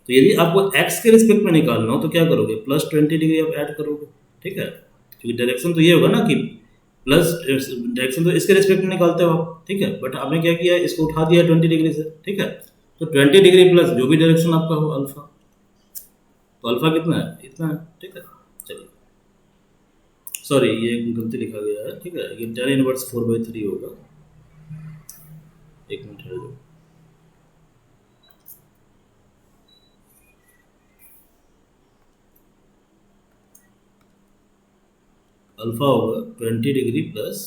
तो यदि आपको एक्स के रिस्पेक्ट में निकालना हो तो क्या करोगे, +20 डिग्री आप ऐड करोगे, ठीक है। क्योंकि डायरेक्शन तो ये होगा ना कि प्लस डायरेक्शन तो इसके रिस्पेक्ट में निकालते हो आप, ठीक है। बट आपने क्या किया, इसको उठा दिया 20 डिग्री से, ठीक है। तो 20 डिग्री प्लस जो भी डायरेक्शन आपका हो अल्फा, तो अल्फा कितना है, इतना है, ठीक है। चलिए सॉरी ये गलती लिखा गया है, ठीक है। ये tan इनवर्स 4/3 होगा। एक मिनट है जो अल्फा होगा 20 डिग्री प्लस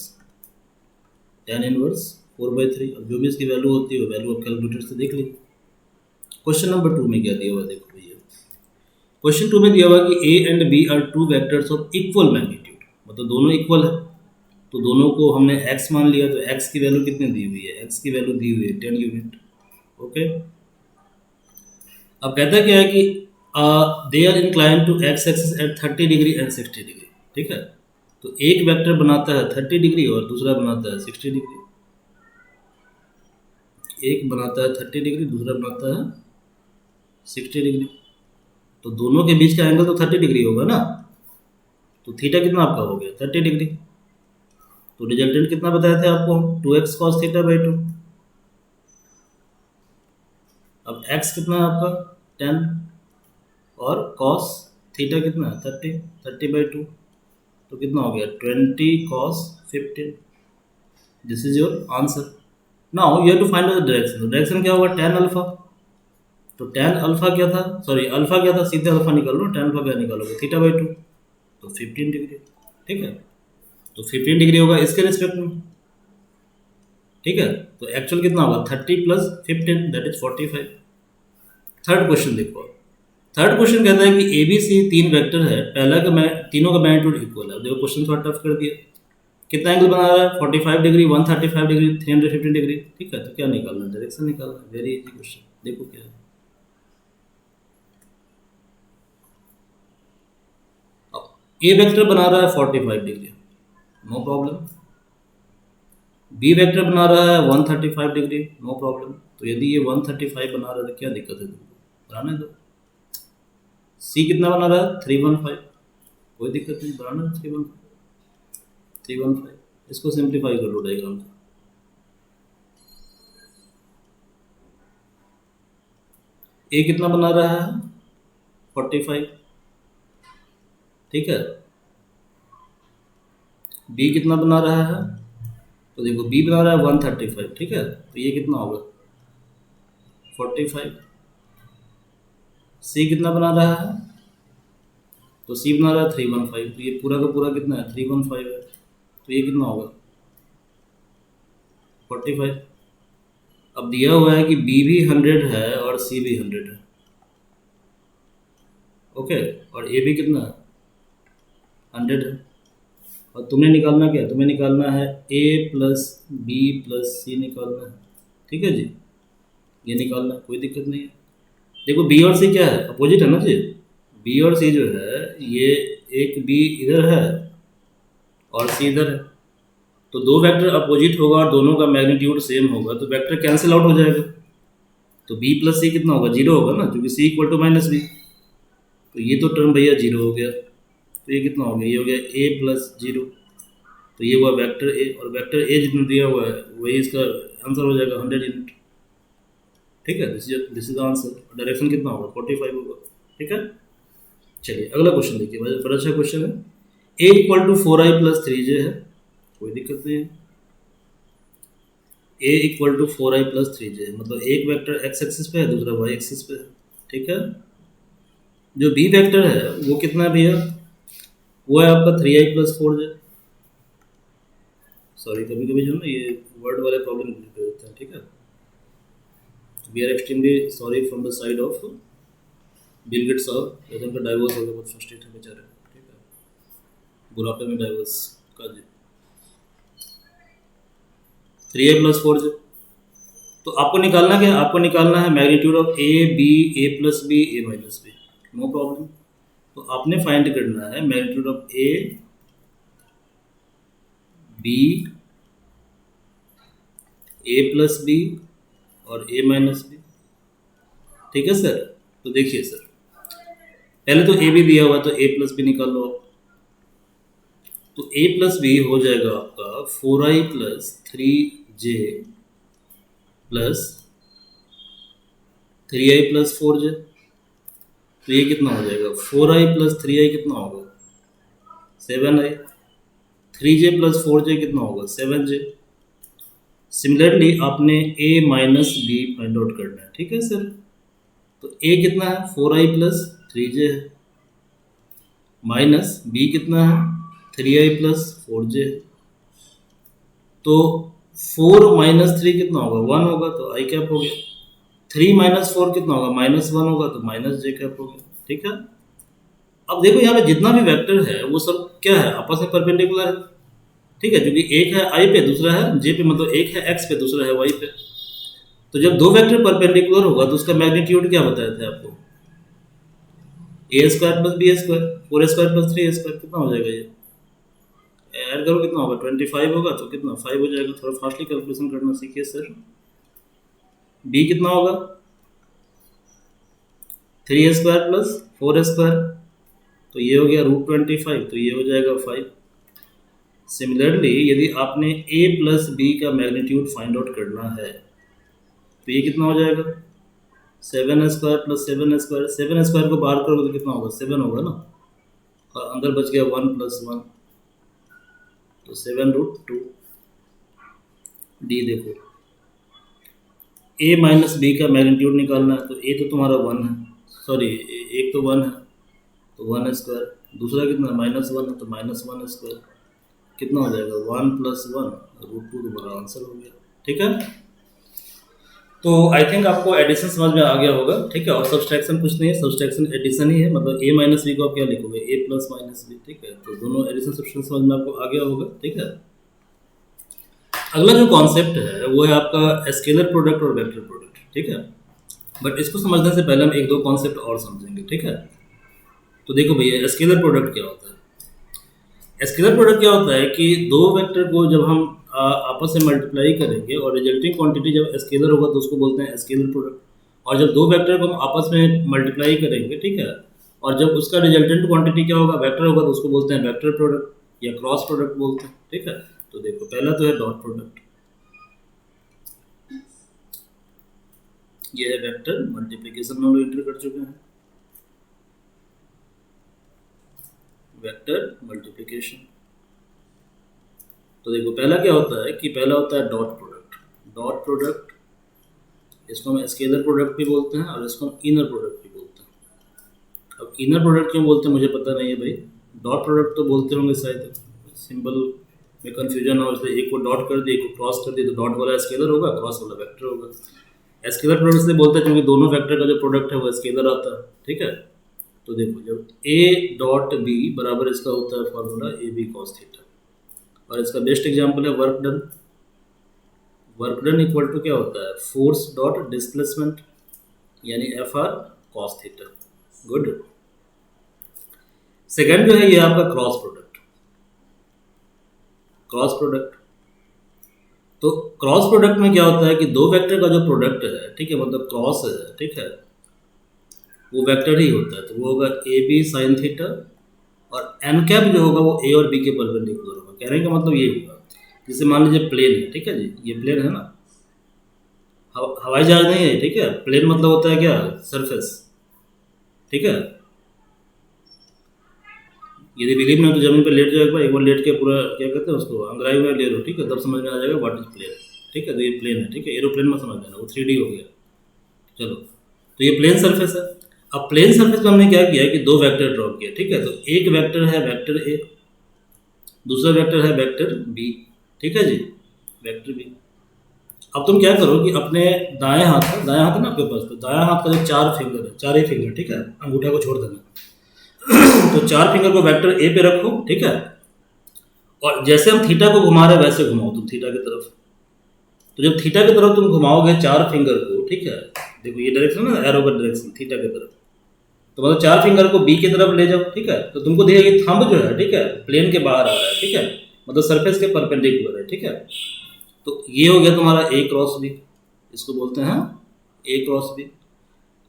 tan इनवर्स 4/3। अब जो भी इसकी वैल्यू होती है वैल्यू आप कैलकुलेटर से देख लीजिए। क्वेश्चन नंबर 2 में क्या दिया हुआ है, देखो भैया क्वेश्चन 2 में दिया हुआ कि A and B are two vectors of equal magnitude, मतलब दोनों इक्वल है। तो दोनों को हमने x मान लिया, तो x की वैल्यू कितनी दी हुई है, x की वैल्यू दी हुई है 10 यूनिट, ओके। अब कहता क्या है कि they are incline to X axis at 30 degree and 60 degree, ठीक है। तो एक वेक्टर बनाता है 30 डिग्री और दूसरा बनाता है 60 डिग्री। एक बनाता है 30 डिग्री, दूसरा बनाता है 60 डिग्री। तो दोनों के बीच का एंगल तो 30 डिग्री होगा ना, तो थीटा कितना आपका हो गया 30 डिग्री। तो रिजल्टेंट कितना बताया था आपको, 2x cos θ/2। अब x कितना है आपका 10 और cos थीटा कितना है 30/2, तो कितना हो गया 20 cos 15। This is your answer. Now you have to find the direction. तो डायरेक्शन क्या होगा tan अल्फा। तो tan अल्फा क्या था, सॉरी अल्फा क्या था, सीधे अल्फा निकाल लो, tan अल्फा क्या निकालोगे θ/2, तो 15 डिग्री, ठीक है। तो 15 डिग्री होगा इसके रिस्पेक्ट में, ठीक है। तो एक्चुअल कितना होगा 30 + 15 दैट इज 45। थर्ड क्वेश्चन देखो। थर्ड क्वेश्चन कहता है कि ए बी सी 3 वेक्टर है, पहला का तीनों का मैग्नीट्यूड इक्वल है। देखो क्वेश्चन थोड़ा टफ कर दिया। कितना एंगल बना रहा है 45 डिग्री, 135 डिग्री, 315 डिग्री, ठीक है। तो क्या निकालना है, डायरेक्शन निकालना है। वेरी इजी क्वेश्चन, देखो क्या है। ए वेक्टर बना रहा है 45 degree, no problem. B vector बना रहा है 135 डिग्री, नो प्रॉब्लम। तो यदि ये 135 बना रहा है तो क्या दिक्कत है तुमको, बनाने दो। सी कितना बना रहा है 315, कोई दिक्कत नहीं, बनाना 315। इसको सिंप्लीफाई कर लो डायग्राम से। ए कितना बना रहा है 45, ठीक है। बी कितना बना रहा है, तो देखो बी बना रहा है 135, ठीक है। तो ये कितना होगा 45। सी कितना बना रहा है, तो सी बना रहा है 315, तो ये पूरा का पूरा कितना है 315 है। तो ये कितना होगा 45। अब दिया हुआ है कि बी भी 100 है और सी भी 100 है, ओके। और ए भी कितना है 100 है। और तुम्हें निकालना क्या है, तुम्हें निकालना है ए प्लस बी प्लस सी निकालना है, ठीक है जी। ये निकालना कोई दिक्कत नहीं है। देखो बी और सी क्या है, अपोजिट है ना जी। बी और सी जो है ये एक बी इधर है और सी इधर है, तो दो वेक्टर अपोजिट होगा और दोनों का मैग्नीट्यूड सेम होगा, तो वेक्टर कैंसिल आउट हो जाएगा। तो बी प्लस सी कितना होगा 0 होगा ना, क्योंकि सी इक्वल टू -b। तो ये तो टर्म भैया 0 हो गया। तो ये कितना हो गया, ये हो गया a प्लस 0। तो ये हुआ वेक्टर ए, और वेक्टर ए जितना दिया हुआ है वही इसका आंसर हो जाएगा 100 यूनिट, ठीक है। This is answer. डायरेक्शन कितना होगा 45 होगा, ठीक है। चलिए अगला क्वेश्चन देखिए, बड़ा अच्छा क्वेश्चन है। a equal to 4i + 3j है, कोई दिक्कत नहीं है। a equal to 4i + 3j, मतलब एक वेक्टर x एक्सिस पे है, दूसरा y एक्सिस पे है, ठीक है। जो b वेक्टर है वो कितना है भैया, वो है आपका 3i + 4j। सॉरी कभी कभी जो है ना ये वर्ड वाले प्रॉब्लम होते हैं, ठीक है। We are extremely sorry from the side of Bill Gates साहब लेकिन उनका डाइवोर्स हो गया, बहुत फ्रस्ट्रेट है बेचारे, ठीक है, बुढ़ापे में डाइवोर्स का जी। 3a+4j। तो आपको निकालना क्या है, आपको निकालना है magnitude of A B, a+b, a-b, no problem. तो आपने फाइंड करना है magnitude of A B, a+b और a-b, ठीक है सर। तो देखिए सर, पहले तो ए बी दिया हुआ तो a+b निकाल लो आप। तो a+b हो जाएगा आपका 4i+3j प्लस 3i+4j। तो ये कितना हो जाएगा, 4i+3i कितना होगा, 7i, 3j+4j कितना होगा, 7j। सिमिलरली आपने a-b फाइंड आउट करना है, ठीक है सर। तो a कितना है, 4i+3j है, माइनस b कितना है, 3i+4j। तो 4 - 3 कितना होगा, 1 होगा, तो आई कैप हो गया। 3 - 4 कितना होगा, -1 होगा, तो -j कैप हो गया, ठीक है। अब देखो यहाँ पे जितना भी वेक्टर है वो सब क्या है, आपस में परपेंडिकुलर है, ठीक है, क्योंकि एक है i पे, दूसरा है j पे, मतलब एक है x पे, दूसरा है y पे। तो जब दो वेक्टर परपेंडिकुलर होगा तो उसका मैग्नीट्यूड क्या बताए थे आपको, a² + b², 4a² + 3a² कितना हो जाएगा, ये ऐड करो कितना होगा, 25 होगा, तो कितना 5 हो जाएगा। थोड़ा फास्टली कैलकुलेशन करना सीखिए सर। b कितना होगा, 3a² + 4a², तो ये हो गया √25, तो ये हो जाएगा 5। सिमिलरली यदि आपने a+b का मैग्नीट्यूड फाइंड आउट करना है तो ये कितना हो जाएगा, 7a² + 7a², 7a² को बाहर करोगे तो कितना होगा, 7 होगा ना, और अंदर बच गया 1 + 1, तो 7√2। डी देखो, a - b का मैग्नीट्यूड निकालना है, तो a तो तुम्हारा 1 है, सॉरी एक तो 1 है, तो 1², दूसरा कितना -1 है, तो -1², कितना हो जाएगा, 1 + 1 √2, तुम्हारा आंसर हो गया, ठीक है। तो आई थिंक आपको एडिशन समझ में आ गया होगा, ठीक है। और सब्सट्रैक्शन कुछ नहीं है, सब्सट्रैक्शन एडिशन ही है, मतलब a - b को आप क्या लिखोगे, a+ - b, ठीक है। तो दोनों एडिशन सब्सट्रैक्शन समझ में आपको आ गया होगा, ठीक है। अगला जो कॉन्सेप्ट है वो है आपका स्केलर प्रोडक्ट और वेक्टर प्रोडक्ट, ठीक है। बट इसको समझने से पहले हम एक दो कॉन्सेप्ट और समझेंगे, ठीक है। तो देखो भैया, स्केलर प्रोडक्ट क्या होता है। स्केलर प्रोडक्ट क्या होता है कि दो वेक्टर को जब हम आपस में मल्टीप्लाई करेंगे और रिजल्टिंग क्वांटिटी जब स्केलर होगा तो उसको बोलते हैं स्केलर प्रोडक्ट। और जब दो वेक्टर को हम आपस में मल्टीप्लाई करेंगे, ठीक है, और जब उसका रिजल्टेंट क्वांटिटी क्या होगा, वेक्टर होगा, तो उसको बोलते हैं वेक्टर प्रोडक्ट या क्रॉस प्रोडक्ट बोलते हैं, ठीक है। तो देखो, पहला तो है डॉट प्रोडक्ट, ये है वेक्टर मल्टीप्लिकेशन में हम लोग एंटर कर चुके हैं, वेक्टर मल्टीप्लिकेशन। तो देखो पहला क्या होता है कि पहला होता है डॉट प्रोडक्ट। डॉट प्रोडक्ट, इसको हम स्केलर प्रोडक्ट भी बोलते हैं और इसको हम इनर प्रोडक्ट भी बोलते हैं। अब इनर प्रोडक्ट क्यों बोलते हैं मुझे पता नहीं है भाई, डॉट प्रोडक्ट तो बोलते होंगे शायद, सिंबल में कंफ्यूजन हो, इसलिए एक को डॉट कर दिए, एक को क्रॉस कर दिए, तो डॉट वाला स्केलर होगा, क्रॉस वाला वेक्टर होगा। स्केलर प्रोडक्ट इसलिए बोलते हैं क्योंकि दोनों वेक्टर का जो प्रोडक्ट है वो स्केलर आता है, ठीक है। तो देखो, जब a.b बराबर इसका होता है फॉर्मूला ab cos थीटा, और इसका बेस्ट एग्जांपल है work done. Work done equal to क्या होता है, फोर्स डॉट डिस्प्लेसमेंट, यानी Fr cos theta. Good. Second जो है ये आपका क्रॉस प्रोडक्ट। क्रॉस प्रोडक्ट, तो क्रॉस प्रोडक्ट में क्या होता है कि दो वेक्टर का जो प्रोडक्ट है, ठीक है, मतलब क्रॉस है, ठीक है, वो वेक्टर ही होता है, तो वो होगा ab sin थीटा, और n कैप जो होगा वो a और b के परपेंडिकुलर होगा। कहने का मतलब ये होगा, जैसे मान लीजिए प्लेन है, ठीक है जी, ये प्लेन है ना, हवाई जहाज नहीं है, ठीक है। प्लेन मतलब होता है क्या, सरफेस, ठीक है। यदि बिलीव नहीं हो तो जमीन पर लेट जाओ एक बार लेट के पूरा क्या कहते हैं उसको, अंग्राई में ले लो, ठीक है, तब समझ में आ जाएगा व्हाट इज प्लेन, ठीक है। तो ये प्लेन है, ठीक है, एरोप्लेन में समझ लेना, वो 3D हो गया। चलो, तो ये प्लेन सरफेस है। अब प्लेन सरफेस में हमने क्या किया कि दो वेक्टर ड्रॉ किया, ठीक है। तो एक वेक्टर है वेक्टर ए, दूसरा वेक्टर है वेक्टर बी, ठीक है जी, वेक्टर बी। अब तुम क्या करो कि अपने दाएं हाथ है ना आपके पास, तो दाएं हाथ का जो चार फिंगर है, चार ही फिंगर, ठीक है, अंगूठा को छोड़ देना। तो चार फिंगर को वेक्टर ए पे रखो, ठीक है, और जैसे हम थीटा को घुमा रहे हैं वैसे घुमाओ तुम थीटा की तरफ। तो जब थीटा की तरफ तुम घुमाओगे चार फिंगर को, ठीक है, देखो ये डायरेक्शन है ना, एरो का डायरेक्शन थीटा की तरफ, तो मतलब चार फिंगर को बी की तरफ ले जाओ, ठीक है, तो तुमको दिखेगा कि थंब जो है, ठीक है, प्लेन के बाहर आ रहा है, ठीक है, मतलब सरफेस के परपेंडिकुलर है, ठीक है। तो ये हो गया तुम्हारा ए क्रॉस बी, इसको बोलते हैं ए क्रॉस बी।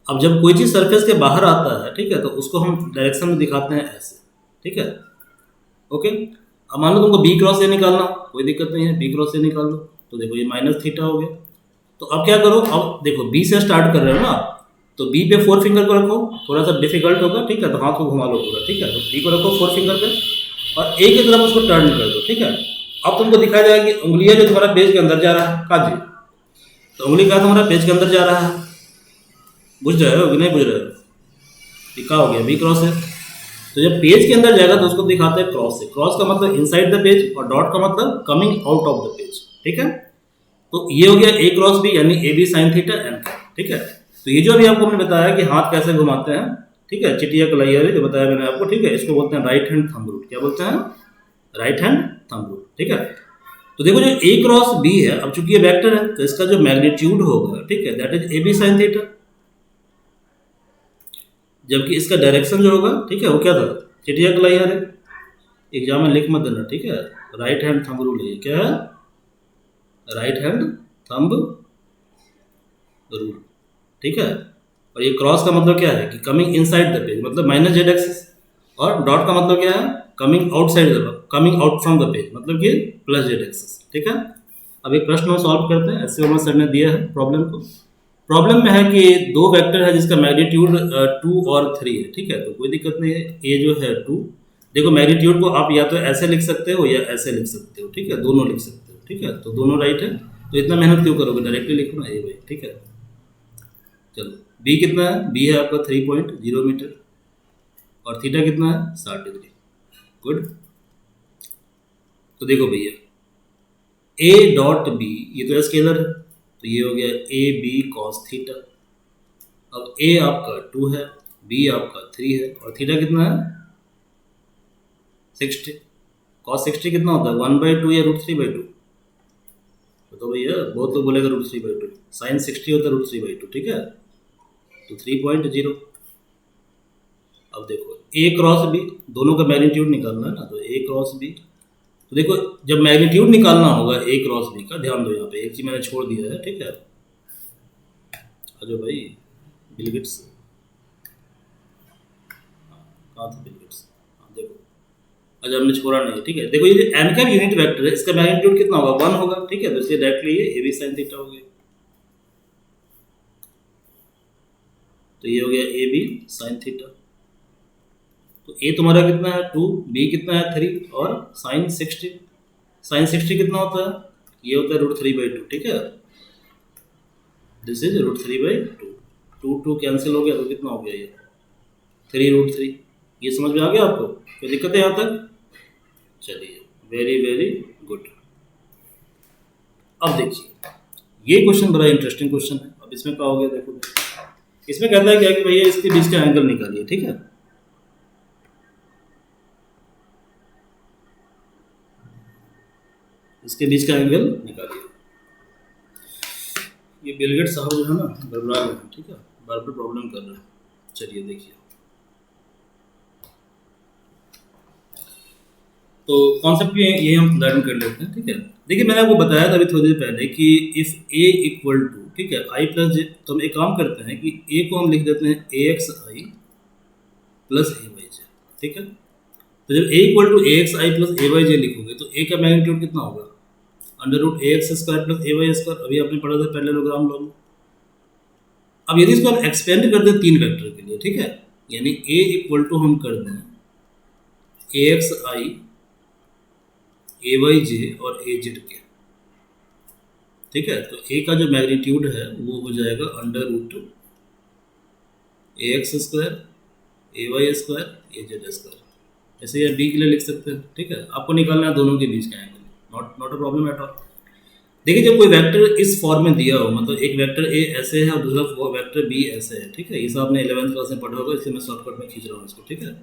अब जब कोई चीज़ सरफेस के बाहर आता है, ठीक है, तो उसको हम डायरेक्शन में दिखाते हैं ऐसे, ठीक है, ओके। अब मान लो तुमको बी क्रॉस ए निकालना हो, कोई दिक्कत नहीं है, बी क्रॉस ए निकाल लो, तो देखो ये माइनस थीटा हो गया। तो अब क्या करो, अब देखो बी से स्टार्ट कर रहे हो ना, तो बी पे फोर फिंगर को रखो, थोड़ा सा डिफिकल्ट होगा, ठीक है, तो हाथ को घुमा लो पूरा, ठीक है, तो बी को रखो फोर फिंगर पे और ए की तरफ उसको टर्न कर दो, ठीक है। अब तुमको दिखाया जाएगा कि उंगलियां जो तुम्हारा पेज के अंदर जा रहा है, काजी, तो उंगली का तुम्हारा पेज के अंदर जा रहा है, बुझ रहे हो कि नहीं बुझ रहे हो, ये क्या हो गया, बी क्रॉस है। तो जब पेज के अंदर जाएगा तो उसको दिखाते हैं क्रॉस से, क्रॉस का मतलब इनसाइड द पेज और डॉट का मतलब coming out of the page, ठीक है। तो ये हो गया ए क्रॉस बी यानी A B sine theta N, ठीक है। तो ये जो अभी आपको मैंने बताया कि हाथ कैसे घुमाते हैं, ठीक है, चिटिया कलाइया जो बताया मैंने आपको, ठीक है, इसको बोलते हैं राइट हैंड थंब रूल। क्या बोलते हैं? राइट हैंड थंब रूल, ठीक है। तो देखो जो ए क्रॉस बी है, अब चूंकि ये वेक्टर है तो इसका जो मैग्नीट्यूड होगा, ठीक है, that is A B sine theta, जबकि इसका डायरेक्शन जो होगा, ठीक है, वो क्या था, चिटिया कलाइया है। एग्जाम में लिख मत देना, ठीक है, राइट हैंड थंब रूल है, क्या है, राइट हैंड थंब रूल, ठीक है। और ये क्रॉस का मतलब क्या है कि कमिंग इनसाइड द पेज, मतलब माइनस जेड एक्सिस, और डॉट का मतलब क्या है, coming outside the, coming out from the page, मतलब कि प्लस जेड एक्सिस, ठीक है। अब एक प्रश्न हम सॉल्व करते हैं, ऐसे वर्मा सर ने दिया है प्रॉब्लम को। प्रॉब्लम में है कि दो वेक्टर है जिसका मैग्नीट्यूड 2 और 3 है, ठीक है, तो कोई दिक्कत नहीं है, ए जो है 2, देखो मैग्नीट्यूड को आप या तो ऐसे लिख सकते हो या ऐसे लिख सकते हो, ठीक है, दोनों लिख सकते हो, ठीक है, तो दोनों राइट है, तो इतना मेहनत क्यों करोगे, डायरेक्टली लिखो ना ए भाई, ठीक है। चलो बी कितना है, बी है आपका 3.0 मीटर और थीटा कितना है 60 डिग्री, गुड। तो देखो भैया ए डॉट बी, ये तो स्केलर है, तो ये हो गया ए बी कॉस थीटा। अब ए आपका 2 है, बी आपका 3 है और थीटा कितना है 60। कॉस 60 कितना होता है 1/2 या √3/2, तो भैया बहुत लोग बोलेगा √3/2, साइन 60 होता है √3/2, ठीक है, तो 3.0। अब देखो ए क्रॉस बी, दोनों का मैग्नीट्यूड निकालना है ना, तो ए क्रॉस बी, तो देखो जब मैग्नीट्यूड निकालना होगा ए क्रॉस बी का, ध्यान दो यहाँ पे एक चीज मैंने छोड़ दिया है, ठीक है, आजो भाई बिलगेट्स, कहाँ था बिलगेट्स, हाँ देखो, अच्छा हमने छोड़ा नहीं, ठीक है। देखो ये एन का यूनिट वेक्टर है, इसका मैग्नीट्यूड कितना होगा 1 होगा, ठीक है, तो इसलिए डायरेक्टली ये ए बी साइन थीटा हो गया, तो ये हो गया ए बी साइन थीटा। तो ए तुम्हारा कितना है 2, बी कितना है 3 और साइन 60, साइन 60 कितना होता है, ये होता है √3/2, ठीक है, दिस इज √3/2, 2 कैंसिल हो गया तो कितना हो गया ये 3√3। ये समझ में आ गया आपको, कोई दिक्कत है यहाँ तक? चलिए वेरी वेरी गुड। अब देखिए ये क्वेश्चन बड़ा इंटरेस्टिंग क्वेश्चन है। अब इसमें क्या हो गया देखो, इसमें कहता है क्या कि भैया इसके बीच का एंगल निकालिए, ठीक है, इसके बीच का एंगल निकालिए। ये बिलगेट साहब जो है ना गड़बड़ा रहे हैं, ठीक है, बार बार प्रॉब्लम कर रहे हैं। चलिए देखिए, तो कॉन्सेप्ट ये हम लर्न कर लेते हैं, ठीक है। देखिए मैंने आपको बताया था अभी थोड़ी देर पहले कि इफ ए इक्वल टू, ठीक है, आई प्लस जे, तो हम एक काम करते हैं कि ए को हम लिख देते हैं A X I plus A Y J, ठीक है। तो जब A equal to A X I plus A Y J लिखोगे तो ए का मैग्नीट्यूड कितना होगा, √ax² प्लस ay², अभी आपने पढ़ा था पैरेललोग्राम लॉ में। अब यदि इसको हम एक्सपेंड कर दें 3 वेक्टर के लिए, ठीक है, यानी a इक्वल टू हम कर दें ए एक्स आई ए वाई जे और ए जेड के, ठीक है, तो a का जो मैग्नीट्यूड है वो हो जाएगा √ax² ay² az², ऐसे या b के लिए लिख सकते हैं, ठीक है। आपको निकालना है दोनों के बीच का angle, not a problem at all. देखिए जब कोई वेक्टर इस फॉर्म में दिया हो, मतलब एक वेक्टर ए ऐसे है और दूसरा वेक्टर बी ऐसे है, ठीक है, ये सब आपने 11th क्लास में पढ़ा होगा, इसलिए मैं शॉर्टकट में खींच रहा हूँ इसको, ठीक है।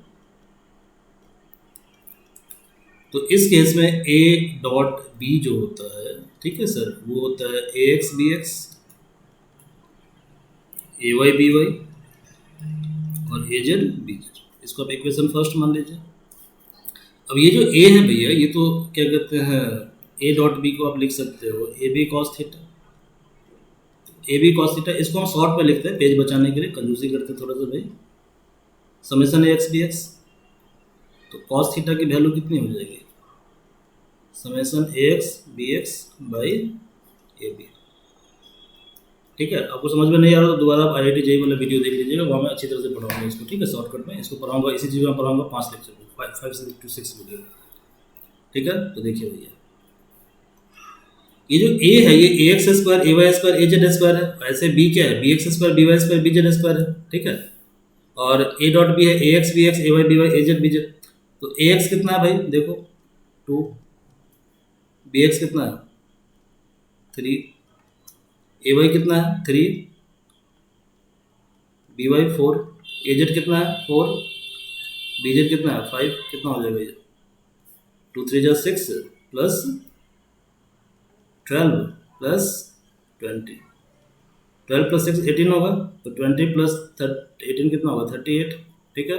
तो इस केस में ए डॉट बी जो होता है, ठीक है सर, वो होता है A X B X, A Y B Y और ए जेड बी जेड। इसको आप इक्वेशन फर्स्ट मान लीजिए। अब ये जो ए है भैया, ये तो क्या कहते हैं, ए डॉट बी को आप लिख सकते हो A B cos theta, A B cos theta. इसको हम शॉर्ट में लिखते हैं पेज बचाने के लिए, कंजूसी करते हैं थोड़ा सा भाई, summation A X B X. तो कॉस थीटा की वैल्यू कितनी हो जाएगी, summation A X B X by A B, ठीक है। आपको समझ में नहीं आ रहा तो दोबारा आप IIT JEE वाला वीडियो देख लीजिएगा, वहाँ मैं अच्छी तरह से पढ़ाऊंगा इसको, ठीक है, शॉर्टकट में इसको पढ़ाऊंगा, इसी चीज़ में पढ़ाऊंगा 5 लेक्चर में, 5 to 6 वीडियो, ठीक है। तो देखिए भैया, ये जो ए है ये A X square A Y square A Z square है, ऐसे बी क्या है B X square B Y square B Z square है, ठीक है। और ए डॉट बी है A X B X A Y B Y A Z B Z. तो ए एक्स कितना है भाई, देखो 2, बी एक्स कितना है 3, ए वाई कितना है 3, बी वाई 4, ए जेड कितना है 4, बी जेड कितना है 5, कितना हो जाएगा ये 2 3 जा 6 प्लस 12 प्लस 20, 12 प्लस 6 18 होगा, तो 20 प्लस 18 कितना होगा 38, ठीक है।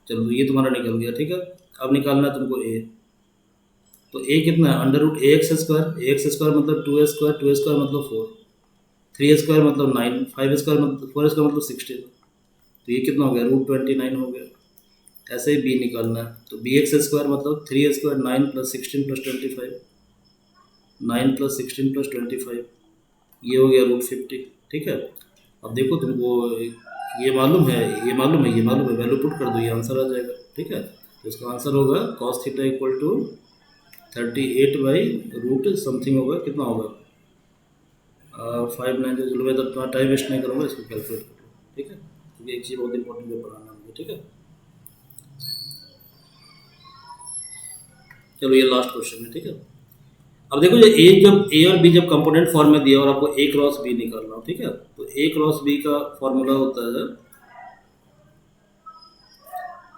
चलो ये तुम्हारा निकल गया, ठीक है। अब निकालना है तुमको ए। तो ए कितना है अंडर रूट ए एक्स स्क्वायर मतलब 2 स्क्वायर मतलब 4, 3 स्क्वायर मतलब 9, 5 स्क्वायर मतलब 4 स्क्वायर मतलब 16। तो ये कितना हो गया रूट 29 हो गया। ऐसे ही बी निकालना है, तो बी एक्स स्क्वायर मतलब 3 square 9 plus 16 plus 25, 9 plus 16 plus 25, ये हो गया रूट 50, ठीक है। अब देखो तुमको ये मालूम है वैल्यू पुट कर दो, ये आंसर आ जाएगा, ठीक है। तो इसका आंसर होगा cos theta equal to 38 by root something होगा, कितना होगा 5 9। चलो मैं तो टाइम वेस्ट नहीं करूँगा, इसको कैलकुलेट कर लो, ठीक है, क्योंकि एक चीज़ बहुत इंपॉर्टेंट है पढ़ाना मुझे, ठीक है। चलो ये लास्ट क्वेश्चन है, ठीक है। अब देखो जब ए और बी जब कंपोनेंट फॉर्म में दिया और आपको ए क्रॉस बी निकालना हो, ठीक है, तो ए क्रॉस बी का फॉर्मूला होता है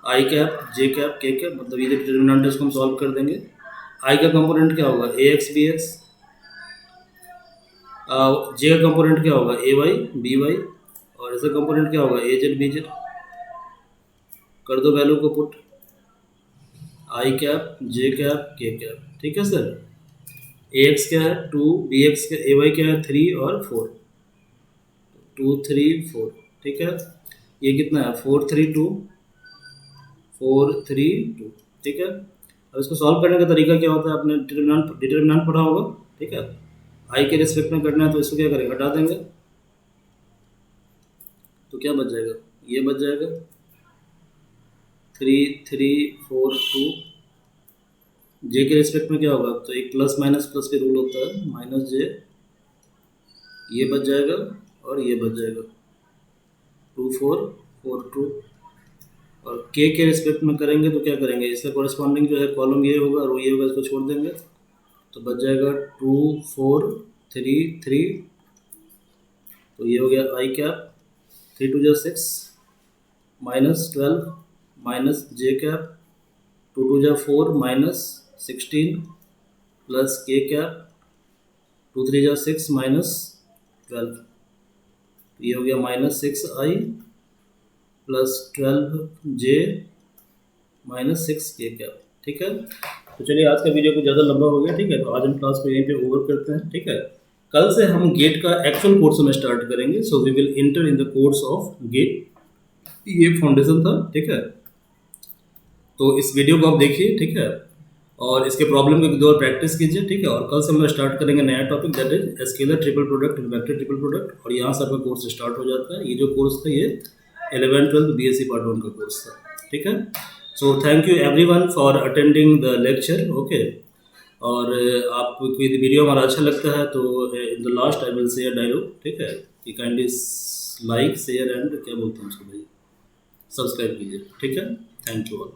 आई कैप जे कैप के कैप, मतलब ये डिटर्मिनेंट इसको हम सॉल्व कर देंगे। आई का कंपोनेंट क्या होगा ए एक्स बी एक्स, जे का कंपोनेंट क्या होगा ए वाई बी वाई, और इसका कंपोनेंट क्या होगा ए जेड बी जेड। कर दो वैल्यू को पुट, आई कैप जे कैप के कैप, ठीक है सर। ए एक्स क्या है 2, बी एक्स क्या ए वाई क्या है 3 और 4, 2 3 4, ठीक है। ये कितना है 4 3 2, 4 3 2, ठीक है। अब इसको सॉल्व करने का तरीका क्या होता है, आपने डिटरमिनेंट पढ़ा होगा, ठीक है। आई के रिस्पेक्ट में करना है तो इसको क्या करेंगे हटा देंगे, तो क्या बच जाएगा ये बच जाएगा 3 3 4 2। जे के रिस्पेक्ट में क्या होगा, तो एक प्लस माइनस प्लस के रूल होता है माइनस जे, ये बच जाएगा और ये बच जाएगा 2 4 4 2। और के रिस्पेक्ट में करेंगे तो क्या करेंगे, इसका कॉरेस्पॉन्डिंग जो है कॉलम ये होगा रो ये होगा, इसको छोड़ देंगे तो बच जाएगा 2 4 3 3। तो ये हो गया आई कैप 3 2 जा 6 माइनस 12 माइनस जे कैप 2 2 जा 4 माइनस 16 प्लस के कैप 2 3 जा 6 माइनस 12। ये हो गया माइनस 6 आई प्लस 12 जे माइनस 6 के कैप, ठीक है। तो चलिए आज का वीडियो कुछ ज़्यादा लंबा हो गया, ठीक है, तो आज हम क्लास को यहीं पे ओवर करते हैं, ठीक है। कल से हम गेट का एक्चुअल कोर्स में स्टार्ट करेंगे, so we will enter in the course of GATE, ये फाउंडेशन था, ठीक है। तो इस वीडियो को आप देखिए, ठीक है, और इसके प्रॉब्लम की दो प्रैक्टिस कीजिए, ठीक है। और कल से हम स्टार्ट करेंगे नया topic, that is scalar triple product and vector triple product, और यहाँ से आपका कोर्स स्टार्ट हो जाता है। ये जो कोर्स था ये 11th 12th BSc पार्ट 1 का कोर्स था, ठीक है। So thank you everyone for attending the lecture, okay. और आपको यदि वीडियो हमारा अच्छा लगता है तो in the last I will say dialogue, ठीक है, कि काइंडली लाइक शेयर एंड क्या बोलते हैं उसको भाई सब्सक्राइब कीजिए, ठीक है। Thank you all.